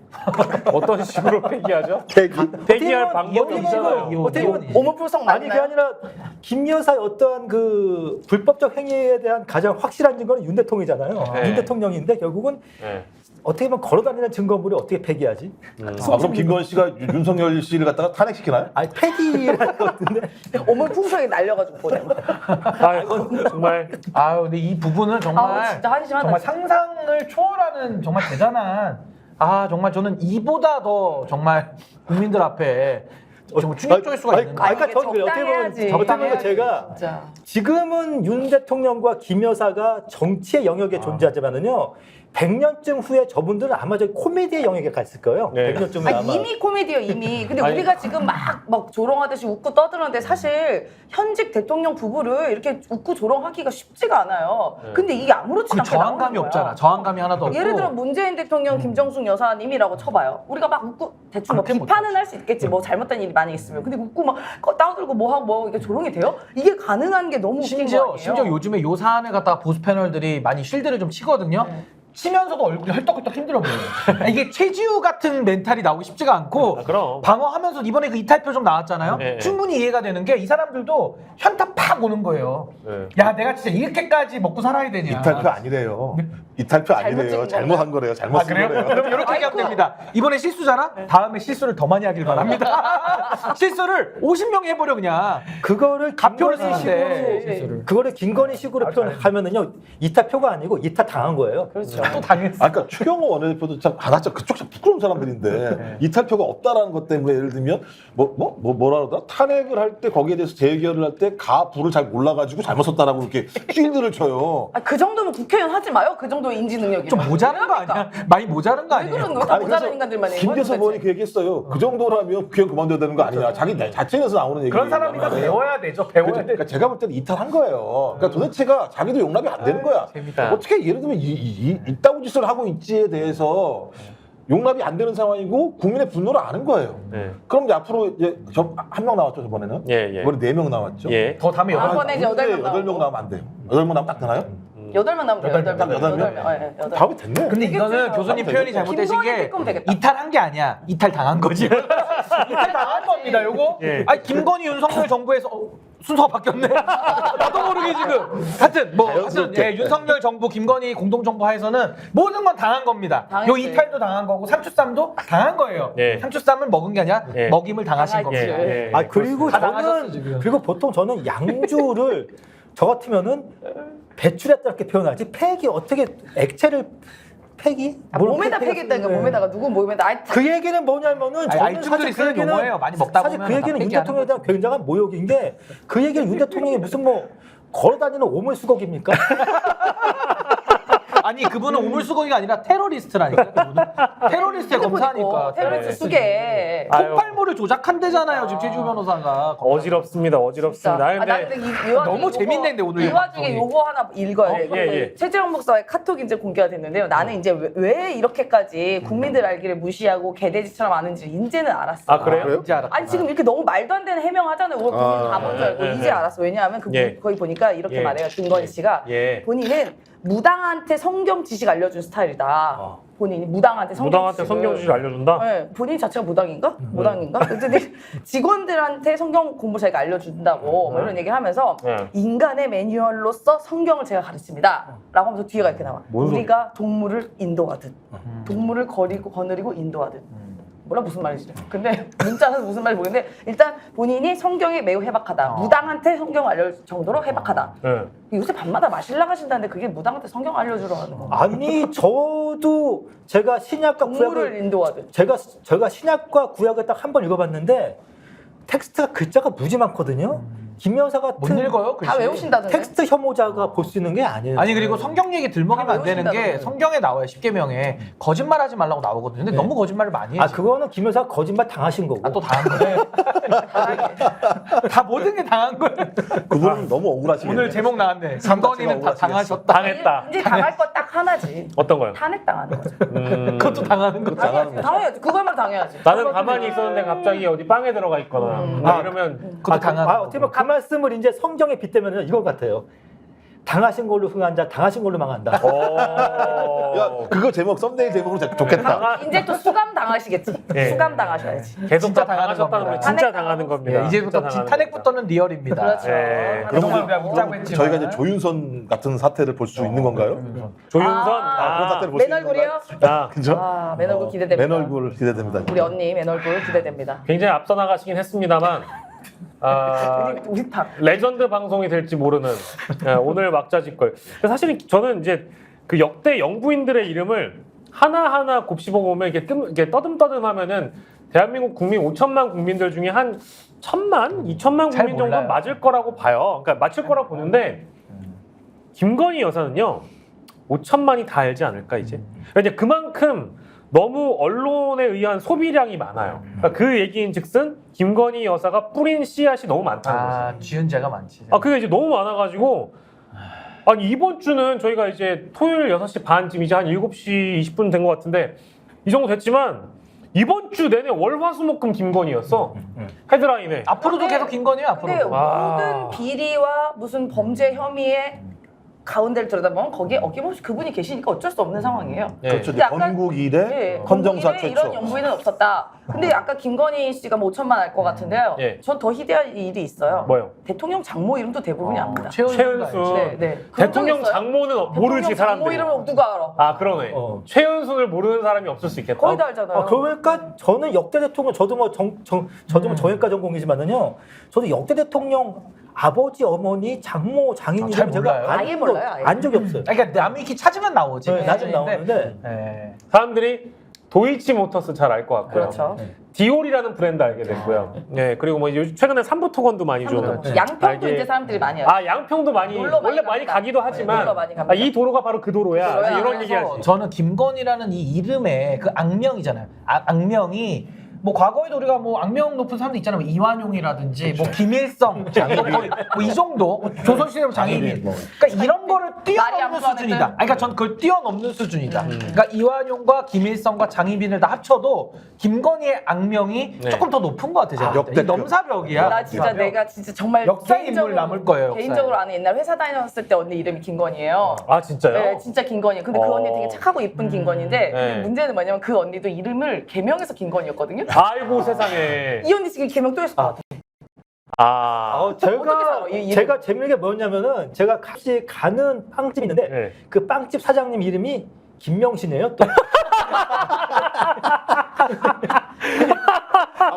어떤 식으로 폐기하죠? 폐기. 폐기할 방법이 이혼이고, 있잖아요. 어떻게 보면 오물풀성 아니 그게 맞나요? 아니라 김 여사의 어떠한 그 불법적 행위에 대한 가장 확실한 증거는 윤 대통령이잖아요. 네. 윤 대통령인데 결국은 네. 어떻게 보면 걸어다니는 증거물을 어떻게 폐기하지? 아 그럼 김건희 씨가 윤석열 씨를 갖다가 탄핵시키나요? 아니 폐기라는 것 같은데. 오물풍성이 날려가지고 보내. 아 정말 아유 근데 이 부분은 정말 아우, 진짜 한심하다, 정말 진짜. 상상을 초월하는 정말 대단한 정말 저는 이보다 더 정말 국민들 앞에 정말 충격적일 수가 있는 거예요. 그러니까 저는 그래요. 어떻게 보면 적당해야지. 어떻게 보면 제가 진짜. 지금은 윤 대통령과 김 여사가 정치의 영역에 존재하지만은요. 100년쯤 후에 저분들은 아마 저 코미디의 영역에 갔을 거예요. 네. 100년쯤 후에 아마. 이미 코미디요 이미. 근데 아니. 우리가 지금 막 조롱하듯이 웃고 떠드는데 사실 현직 대통령 부부를 이렇게 웃고 조롱하기가 쉽지가 않아요. 네. 근데 이게 아무렇지 그 않게 저항감이 나오는 거야. 없잖아. 저항감이 하나도 없고. 예를 들어 문재인 대통령, 김정숙 여사님이라고 쳐봐요. 우리가 막 웃고 대충 뭐 그렇게 비판은 할 수 있겠지. 뭐 잘못된 일이 많이 있으면. 근데 웃고 막 떠들고 뭐 하고 뭐 이게 조롱이 돼요? 이게 가능한 게 너무 웃긴 거 아니에요? 심지어 요즘에 요 사안을 갖다가 보수 패널들이 많이 실드를 좀 치거든요. 네. 치면서도 얼굴이 헐떡헐떡 힘들어 보여요. 이게 최지우 같은 멘탈이 나오기 쉽지가 않고 그럼 방어하면서 이번에 그 이탈표 좀 나왔잖아요. 네. 충분히 이해가 되는 게 이 사람들도 현타 팍 오는 거예요. 네. 야 내가 진짜 이렇게까지 먹고 살아야 되냐. 이탈표 아니래요. 이탈표 아니래요. 찍은 잘못한 거래요. 잘못 쓴 그래요? 거래요. 그럼 이렇게 얘기하면 됩니다. 이번에 실수잖아? 다음에 실수를 더 많이 하길 바랍니다. 실수를 50명이 해버려 그냥. 그거를 가표를 김건희 쓰는데 식으로- 실수를. 그거를 김건희 식으로 표현하면은요 이타표가 아니고 이타 당한 거예요. 그렇죠. 또 당했어. 아, 그러니까 추경호 원내대표도 참, 나 진짜 그쪽 참 부끄러운 사람들인데 이탈표가 없다라는 것 때문에 예를 들면 뭐라 그러더라 탄핵을 할 때 거기에 대해서 재결을 할 때 가부를 잘 몰라가지고 잘못 썼다라고 이렇게 쉴드를 쳐요. 그 정도면 국회의원 하지 마요. 그 정도 인지 능력이. 좀 모자란 거 아니야? 많이 모자란 거 왜 아니에요? 그런 거야? 다 모자란 인간들만 얘기해. 김대섭 의원이 그 얘기했어요. 그 정도라면 국회의원 그만둬야 되는 거 아니냐. 자기 자체에서 나오는 얘기. 그런 사람이면 배워야 되죠. 배워야 돼. 그러니까 제가 볼 때는 이탈한 거예요. 그러니까 도대체가 자기도 용납이 안 되는 거야. 재밌다. 어떻게 예를 들면 이따구 짓을 하고 있지에 대해서 용납이 안 되는 상황이고 국민의 분노를 아는 거예요. 네. 그럼 이제 앞으로 이제 한 명 나왔죠 저번에는. 예, 예. 이번에 4명 나왔죠. 예. 더 다음에 아, 여덟 이번에 이제 8명 8명 나오면 안 돼요. 8명 나오면 딱 되나요? 8명 나오면 돼요. 8명. 딱 8명? 여덟 명. 다음에 됐네. 근데 이거는 되겠죠. 교수님 표현이 잘못되신 김건희 게 특검 되겠다. 이탈한 게 아니야. 이탈 당한 거지. 이탈 당한 겁니다. 요거. 예. 아니 김건희 윤석열 정부에서 순서가 바뀌었네. 나도 모르게 지금. 하여튼 자연스럽게. 윤석열 정부 김건희 공동정부 하에서는 모든 건 당한 겁니다. 요 당했어요. 이탈도 당한 거고 삼추쌈도 당한 거예요. 예. 삼추쌈은 먹은 게 아니라 예. 먹임을 당하신 당하지. 겁니다. 예. 아 그리고 다 당하셨어, 저는 지금. 그리고 보통 저는 양주를 저 같으면은 배출했다 이렇게 표현하지 폐기 어떻게 액체를 폐기? 뭘 몸에다 폐기가 패겠다니까 쓰는 몸에다가 누구 몸에다 알 그 얘기는 뭐냐면은 아니, 저는 알중들이 사실 그 쓰는 얘기는 용어예요. 많이 먹다 사실 보면 그 얘기는 다 윤 폐기하는 대통령에 대한 굉장한 모욕인 게 그 얘기를 윤 대통령이 무슨 뭐 걸어다니는 오물수곡입니까? 아니 그분은 우물수거기가 아니라 테러리스트라니까. 그분은 테러리스트의 검사니까. 테러리스트 수계. 폭발물을 조작한대잖아요. 지금 최지우 변호사가. 어지럽습니다. 어지럽습니다. 아, 근데 나 근데 이 너무 재밌는데 오늘 이 와중에 방송이. 요거 하나 읽어야 돼. 예. 최재형 목사의 카톡이 이제 공개가 됐는데요. 나는 이제 왜 이렇게까지 국민들 알기를 무시하고 개돼지처럼 아는지 이제는 알았어. 아, 그래요? 이제 알았구나. 아니 지금 이렇게 너무 말도 안 되는 해명하잖아요. 우리 국민 다 뭔 줄 알고 이제 알았어. 왜냐하면 그 예. 거기 보니까 이렇게 예. 말해요. 김건희 씨가 예. 본인은 무당한테 성경 지식 알려준 스타일이다. 본인이 무당한테 성경 무당한테 성경 지식 알려준다? 네, 본인 자체가 무당인가? 무당인가? 근데 직원들한테 성경 공부 자기가 알려준다고 뭐 이런 얘기를 하면서 네. 인간의 매뉴얼로서 성경을 제가 가르칩니다. 라고 하면서 뒤에가 이렇게 나와. 뭔 소리? 우리가 동물을 인도하듯 동물을 거느리고 인도하듯 몰라 무슨 말이지. 근데 문자는 무슨 말인지 모르겠는데 일단 본인이 성경에 매우 해박하다. 무당한테 성경을 알려줄 정도로 해박하다. 네. 요새 밤마다 마실 나가신다는데 그게 무당한테 성경 알려주러 하는 거. 아니 저도 제가 신약과 동물을 구약을 인도하듯. 제가 신약과 구약을 딱 한 번 읽어봤는데 텍스트가 글자가 무지 많거든요. 김 여사 못 같은 읽어요? 다 외우신다던데. 텍스트 혐오자가 볼 수 있는 게 아니에요. 아니 그리고 성경 얘기 들먹이면 안 되는 게 외우신다던데. 성경에 나와요. 십계명에 거짓말하지 말라고 나오거든요. 근데 너무 거짓말을 많이 해. 아 그거는 김 여사 거짓말 당하신 거고. 또 당한 거예요. 다 모든 게 당한 거예요. 그분은 너무 억울하시겠네. 오늘 제목 나왔네. 김건희는 다 당하셨다. 당했다. 이제 당할 거 딱 하나지. 어떤 거요? 탄핵당하는 거죠. 그것도 당하는 거죠. 당해야지. 당해야지. 그거만 당해야지. 나는 가만히 있었는데 갑자기 어디 빵에 들어가 있거나 이러면 그것도 당하는 거고. 어떻게 보면 그 말씀을 이제 성경에 빗대면 이거 같아요. 당하신 걸로 흥한 자, 당하신 걸로 망한다. 야, 그거 제목 썸네일 제목으로 좋겠다. 이제 또 수감 당하시겠지. 예. 수감 당하셔야지. 계속 진짜 다 당하는 당하셨다는 겁니다. 걸 진짜 탄핵 당하는 겁니다. 예, 이제부터 진짜 당하는 탄핵부터는 리얼입니다. 그렇죠. 예. 아, 그럼 그동안 우리- 웃자고 했지만. 저희가 이제 조윤선 같은 사태를 볼 수 있는 건가요? 조윤선. 그런 사태를 볼 수 있는 맨얼굴이요? 건가요? 그죠? 아, 맨얼굴 기대됩니다. 맨얼굴 기대됩니다. 우리 언니 맨얼굴 기대됩니다. 굉장히 앞서 나가시긴 했습니다만 우리 탑. 레전드 방송이 될지 모르는 오늘 막자지껄. 사실은 저는 이제 그 역대 영부인들의 이름을 하나하나 곱씹어 보면 이게 떠듬떠듬하면은 대한민국 국민 5천만 국민들 중에 한 1,000만, 2천만 잘 국민 정도는 몰라요. 맞을 거라고 봐요. 그러니까 맞출 거라고 보는데 김건희 여사는요 5천만이 다 알지 않을까 이제. 그러니까 이제 그만큼 너무 언론에 의한 소비량이 많아요. 그러니까 그 얘기인즉슨 김건희 여사가 뿌린 씨앗이 너무 많다는 거죠. 아, 지은자가 많지. 그게 이제 너무 많아가지고 아니 이번 주는 저희가 이제 토요일 6시 반 지금 이제 한 7시 20분 된 것 같은데 이 정도 됐지만 이번 주 내내 월화수목금 김건희였어. 헤드라인에. 앞으로도 근데- 계속 김건희요, 근데 앞으로도. 모든 비리와 무슨 범죄 혐의의 가운데를 들여다보면 거기에 어김없이 그분이 계시니까 어쩔 수 없는 상황이에요. 예. 그렇죠. 근데 아까- 건국 이래 예, 헌정사 건국일에 이런 최초. 연부인은 없었다. 근데 아까 김건희 씨가 뭐 5천만 알 것 같은데요. 예. 전 더 희대한 일이 있어요. 뭐요? 대통령 장모 이름도 대부분이 압니다. 최은순. 네, 네. 그런 대통령 적 있어요? 장모는 모르지 대통령 장모 사람들이. 이름을 누가 알아? 아 그러네. 어. 최은순을 모르는 사람이 없을 수 있겠다. 거의 다 알잖아요. 그러니까 저는 역대 대통령 저도 뭐 저도 뭐 정외과 전공이지만은요. 저도 역대 대통령 아버지, 어머니, 장모, 장인 잘 이름 몰라요? 제가 아예 몰라요, 아예. 안 적이 없어요. 그러니까 남이 이렇게 찾으면 나오지. 네, 낮은 나오는데 네. 사람들이 도이치모터스 잘 알 것 같고요. 그렇죠. 디올이라는 브랜드 알게 됐고요. 네, 그리고 뭐 요즘 최근에 삼부토건도 많이 좀. 양평도 알게- 이제 사람들이 많이 알아요. 양평도 많이 놀러 많이 원래 많이 갑니다. 가기도 네, 하지만 놀러 많이 갑니다. 이 도로가 바로 그 도로야. 도로야. 이런 그래서 얘기하지. 저는 김건희라는 이 이름의 그 악명이잖아요. 악명이 뭐 과거에도 우리가 뭐 악명 높은 사람도 있잖아요. 뭐 이완용이라든지 뭐 김일성, 뭐 거의 뭐 이 정도 조선시대 장애인. 그러니까 이런 거를 뛰어넘는 말이 수준이다. 암투하는 그러니까 전 그걸 뛰어넘는 수준이다. 그러니까 이완용과 김일성과 장희빈을 다 합쳐도 김건희의 악명이 네. 조금 더 높은 것 같아요. 제가 볼 때. 역대급. 넘사벽이야. 나 진짜 내가 진짜 정말 역사의 인물 남을 거예요, 역사에. 개인적으로 아는 옛날 회사 다녔을 때 언니 이름이 김건희예요. 아 진짜요? 네, 진짜 김건희. 근데 그 언니 되게 착하고 이쁜 김건희인데 네. 문제는 뭐냐면 그 언니도 이름을 개명해서 김건희였거든요. 아이고 세상에. 이 언니 지금 개명 또 했을 것 같아. 어떻게 살아? 이 이름. 제가 재밌는 게 뭐였냐면은 제가 같이 가는 빵집 있는데 네. 그 빵집 사장님 이름이 김명신이에요. 또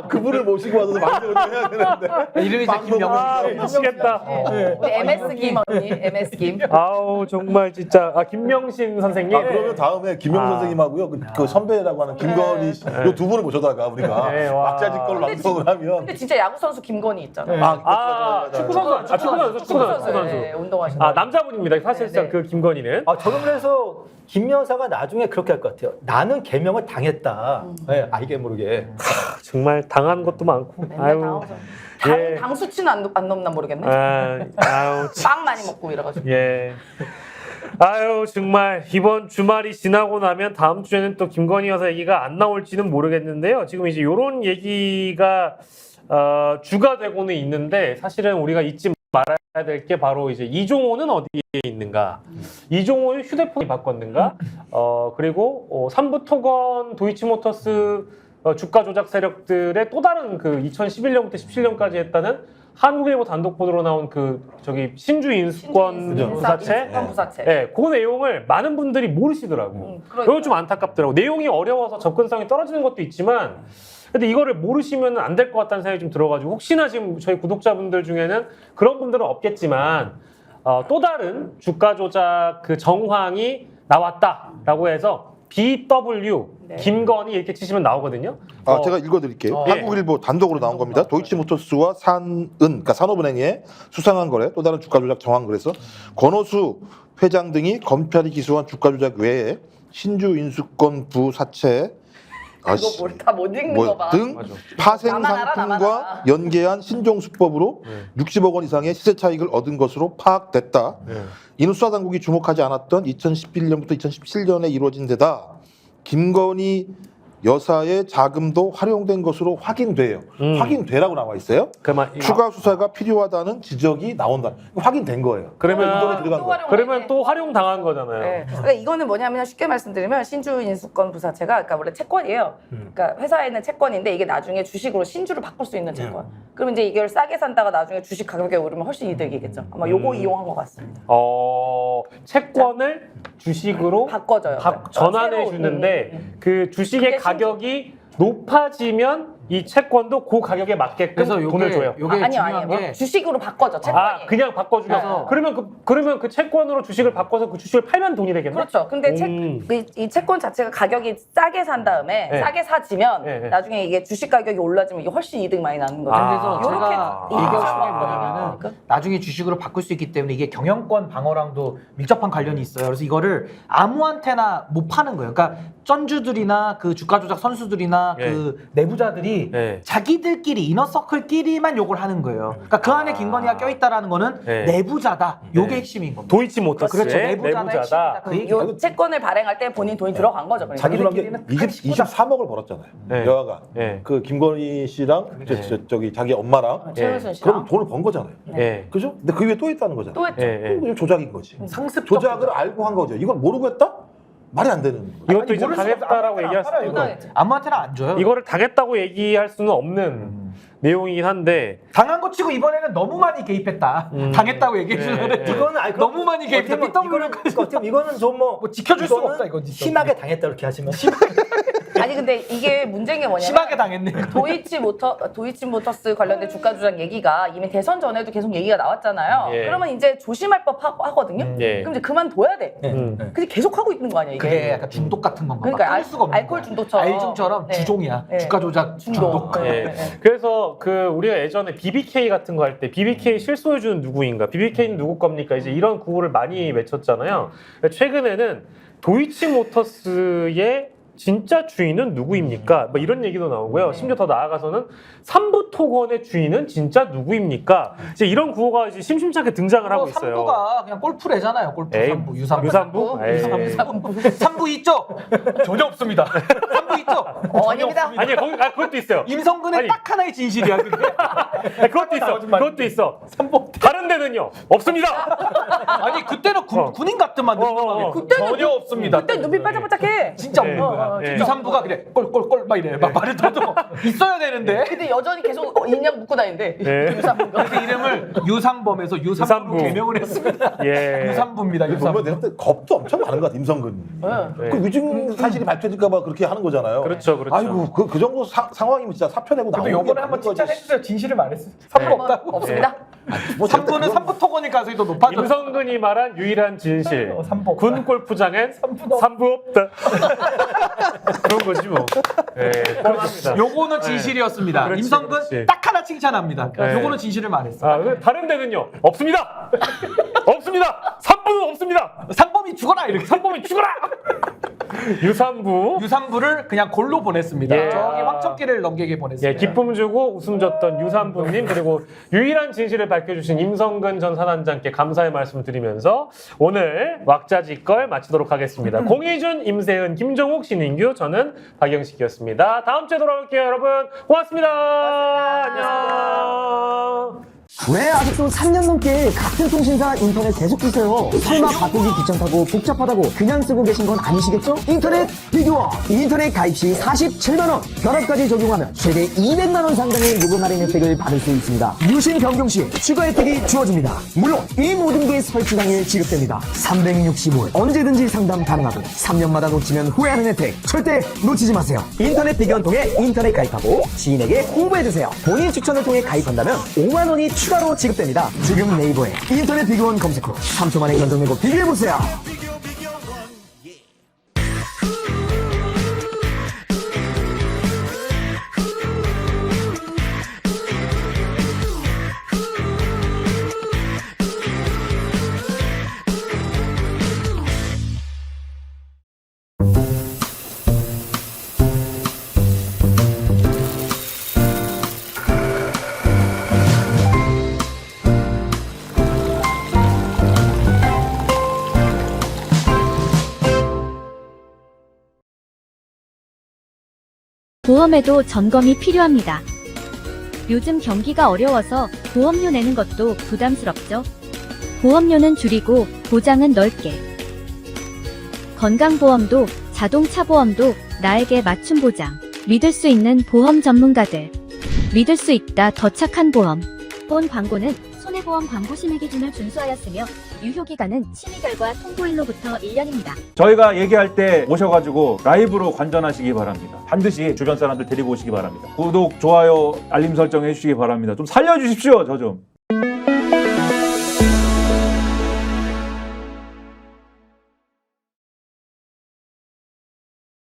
그분을 모시고 와서 방송을 해야 되는데. 이름이 진짜 김명훈. 미치겠다. 우리 MS 김 언니, MS 김. 아우 정말 진짜 김명신 선생님. 그러면 다음에 김용 선생님하고요 그 선배라고 하는 김건희 씨, 요 두 분을 모셔다가 우리가 네, 와. 막자지 걸로 방송을 하면. 근데 진짜 야구 선수 김건희 있잖아요. 축구 선수, 축구 선수. 네, 운동하시는. 남자분입니다. 사실상 네, 네. 그 김건희는. 저는 그래서 김 여사가 나중에 그렇게 할 것 같아요. 나는 개명을 당했다. 네, 알게 모르게. 정말 당한 것도 많고. 맨날 당하죠. 예. 당 수치는 안 넘나 모르겠네. 아유, 빵 많이 먹고 이래가지고. 예. 아유 정말 이번 주말이 지나고 나면 다음 주에는 또 김건희 여사 얘기가 안 나올지는 모르겠는데요. 지금 이제 이런 얘기가 주가 되고는 있는데 사실은 우리가 잊지 말아야 될 게 바로 이제 이종호는 어디에 있는가? 이종호의 휴대폰이 바꿨는가? 그리고 삼부토건 도이치모터스 주가 조작 세력들의 또 다른 그 2011년부터 17년까지 했다는 한국일보 단독 보도로 나온 신주 인수권 부사채, 인수권 부사채. 네, 그 내용을 많은 분들이 모르시더라고. 이거 좀 안타깝더라고. 내용이 어려워서 접근성이 떨어지는 것도 있지만, 근데 이거를 모르시면 안 될 것 같다는 생각이 좀 들어가지고 혹시나 지금 저희 구독자분들 중에는 그런 분들은 없겠지만 또 다른 주가 조작 그 정황이 나왔다라고 해서 BW 네. 김건희 이렇게 치시면 나오거든요. 제가 읽어드릴게요. 예. 한국일보 단독으로 나온 겁니다. 도이치모터스와 그러니까 산업은행의 수상한 거래, 또 다른 주가 조작 정황 그래서 권오수 회장 등이 검찰이 기소한 주가 조작 외에 신주 인수권 부사채 이거 다못 읽는 거 봐. 등 맞아. 파생 나만 알아, 나만 알아. 상품과 연계한 신종수법으로 60억 원 이상의 시세 차익을 얻은 것으로 파악됐다. 이는 수사 당국이 주목하지 않았던 2011년부터 2017년에 이루어진 데다 김건희 여사의 자금도 활용된 것으로 확인돼요. 확인되라고 나와 있어요. 추가 수사가 필요하다는 지적이 나온다. 확인된 거예요. 그러면 들어간 거예요. 또 활용 당한 거잖아요. 네. 그러니까 이거는 뭐냐면 쉽게 말씀드리면 신주 인수권 부사채가 그러니까 원래 채권이에요. 그러니까 회사에 있는 채권인데 이게 나중에 주식으로 신주를 바꿀 수 있는 채권. 그럼 이제 이걸 싸게 산다가 나중에 주식 가격이 오르면 훨씬 이득이겠죠. 아마 요거 이용한 것 같습니다. 채권을 주식으로 바꿔줘요. 전환해 새로, 주는데 그 주식의 그게 가격이 높아지면 이 채권도 그 가격에 맞게끔 그래서 돈을 줘요. 요게 아니요, 중요한 아니요. 게 주식으로 바꿔줘, 채권이. 그냥 바꿔주면서 그러면 그 채권으로 주식을 바꿔서 그 주식을 팔면 돈이 되겠네. 그렇죠. 근데 이 채권 자체가 가격이 싸게 산 다음에 네. 싸게 사지면 네, 네. 나중에 이게 주식 가격이 올라지면 이게 훨씬 이득 많이 나는 거죠. 그래서 제가 요렇게 얘기하고 이득 싶은 게 뭐냐면은 그러니까? 나중에 주식으로 바꿀 수 있기 때문에 이게 경영권 방어랑도 밀접한 관련이 있어요. 그래서 이거를 아무한테나 못 파는 거예요. 그러니까 쩐주들이나 그 주가 조작 선수들이나 그 내부자들이 자기들끼리 이너서클끼리만 욕을 하는 거예요. 그러니까 그 안에 김건희가 껴있다라는 거는 내부자다. 요게 핵심인 겁니다. 도이치모터스의 그렇죠. 내부자다. 핵심이다. 그 얘기. 요 채권을 발행할 때 본인 돈이 들어간 거죠. 그러니까. 자기 돈한 게 자기들끼리는 23억을 벌었잖아요. 네. 여아가 네. 그 김건희 씨랑 저기 자기 엄마랑 최은순 씨랑 그럼 돈을 번 거잖아요. 그죠? 근데 그 위에 또 있다는 거잖아요. 또 했죠. 이거 조작인 거지. 상습적 조작을 알고 한 거죠. 이걸 모르고 했다? 말이 안 되는 거예요. 이것도 이제 당했다라고 얘기할 수도 있고 아무한테나 안 줘요. 이거를 당했다고 얘기할 수는 없는 내용이긴 한데 당한 거 치고 이번에는 너무 많이 개입했다. 당했다고 얘기해 주는데 이거는 너무 많이 개입했다. 이거는 좀 뭐 지켜줄 수가 이거는 없다. 이건 진짜. 심하게 당했다 이렇게 하시면 아니 근데 이게 문제인 게 뭐냐면 심하게 당했네. 도이치모터스 관련된 주가 조작 얘기가 이미 대선 전에도 계속 얘기가 나왔잖아요. 그러면 이제 조심할 법 하거든요. 그럼 이제 그만둬야 돼. 근데 계속 하고 있는 거 아니야 이게? 그게 약간 중독 같은 건가? 그러니까 끊을 수가 없는 알코올 거야. 중독처럼. 알중처럼 네. 주종이야. 네. 주가 조작 중독. 그래서 그 우리가 예전에 BBK 같은 거 할 때 BBK 실소유주는 누구인가? BBK는 누구 겁니까? 이제 이런 구호를 많이 외쳤잖아요. 최근에는 도이치모터스의 진짜 주인은 누구입니까? 뭐 이런 얘기도 나오고요. 심지어 더 나아가서는 삼부토건의 주인은 진짜 누구입니까? 이제 이런 구호가 이제 심심찮게 등장을 하고 있어요. 삼부가 그냥 골프래잖아요. 골프 에이, 삼부, 유삼부. 유삼부? 에이. 삼부 있죠? 전혀 없습니다. 삼부 있죠? 아닙니다. 아니, 그것도 있어요. 임성근의 아니. 딱 하나의 진실이야. 그게. 그것도 있어. 그것도 있어. 다른 데는요? 없습니다. 아니 그때는 군인 같더만 전혀 없습니다. 그때 눈빛 반짝반짝해. 진짜 없는 거야. 네. 유삼부가 그래 꼴꼴꼴 막 이래 막 말을 터도 있어야 되는데. 근데 여전히 계속 인양 묶고 다니는데 네. 유삼부가. 그 이름을 유삼범에서 유삼부로 유삼부. 개명을 했습니다. 예. 유삼부입니다. 보면 유삼부. 내가 그때 겁도 엄청 많은 것 같아 임성근. 네. 그 위증 사실이 밝혀질까봐 그렇게 하는 거잖아요. 거잖아요. 그렇죠, 그렇죠. 아이고 그 정도 상황이면 진짜 사표 내고 그래도 나오는 게 요번에 한번 맞는 거지. 칭찬해주세요. 진실을 말했어요. 3부 없다고. 없습니다. 뭐 3부는 3부 토건일 가능성이 더 높아졌어. 임성근이 말한 유일한 진실. 삼부 없다. 군 골프장엔 삼부 없다. 그런 거지 뭐. 네, 뻔합니다. 요거는 진실이었습니다. 그렇지, 임성근 그렇지. 딱 하나 칭찬합니다. 네. 요거는 진실을 말했어. 다른 데는요? 없습니다. 없습니다. 3부는 없습니다. 상범이 죽어라 이렇게. 상범이 죽어라. 유산부. 유산부를 그냥 골로 보냈습니다. 예. 저기 황천길을 넘기게 보냈습니다. 예, 기쁨 주고 웃음 줬던 유산부님 그리고 유일한 진실을 밝혀주신 임성근 전 사단장께 감사의 말씀 드리면서 오늘 왁자지껄 마치도록 하겠습니다. 공희준, 임세은, 김종욱, 신인규, 저는 박영식이었습니다. 다음 주에 돌아올게요, 여러분. 고맙습니다. 안녕. 왜 아직도 3년 넘게 같은 통신사 인터넷 계속 쓰세요? 설마 바꾸기 귀찮다고 복잡하다고 그냥 쓰고 계신 건 아니시겠죠? 인터넷 비교워! 인터넷 가입 시 47만원! 결합까지 적용하면 최대 200만원 상당의 요금 할인 혜택을 받을 수 있습니다. 유심 변경 시 추가 혜택이 주어집니다. 물론 이 모든 게 설치 당일 지급됩니다. 365일 언제든지 상담 가능하고 3년마다 놓치면 후회하는 혜택 절대 놓치지 마세요. 인터넷 비교원 통해 인터넷 가입하고 지인에게 홍보해주세요. 본인 추천을 통해 가입한다면 5만원이 추가로 지급됩니다. 지금 네이버에 인터넷 비교원 검색 후 3초 만에 견적 내고 비교해보세요. 보험에도 점검이 필요합니다. 요즘 경기가 어려워서 보험료 내는 것도 부담스럽죠? 보험료는 줄이고 보장은 넓게. 건강보험도 자동차 보험도 나에게 맞춤 보장. 믿을 수 있는 보험 전문가들. 믿을 수 있다 더 착한 보험. 본 광고는 손해보험 광고 심의 기준을 준수하였으며 유효기간은 심의 결과 통보일로부터 1년입니다. 저희가 얘기할 때 오셔가지고 라이브로 관전하시기 바랍니다. 반드시 주변 사람들 데리고 오시기 바랍니다. 구독, 좋아요, 알림 설정 해주시기 바랍니다. 좀 살려주십시오, 저 좀.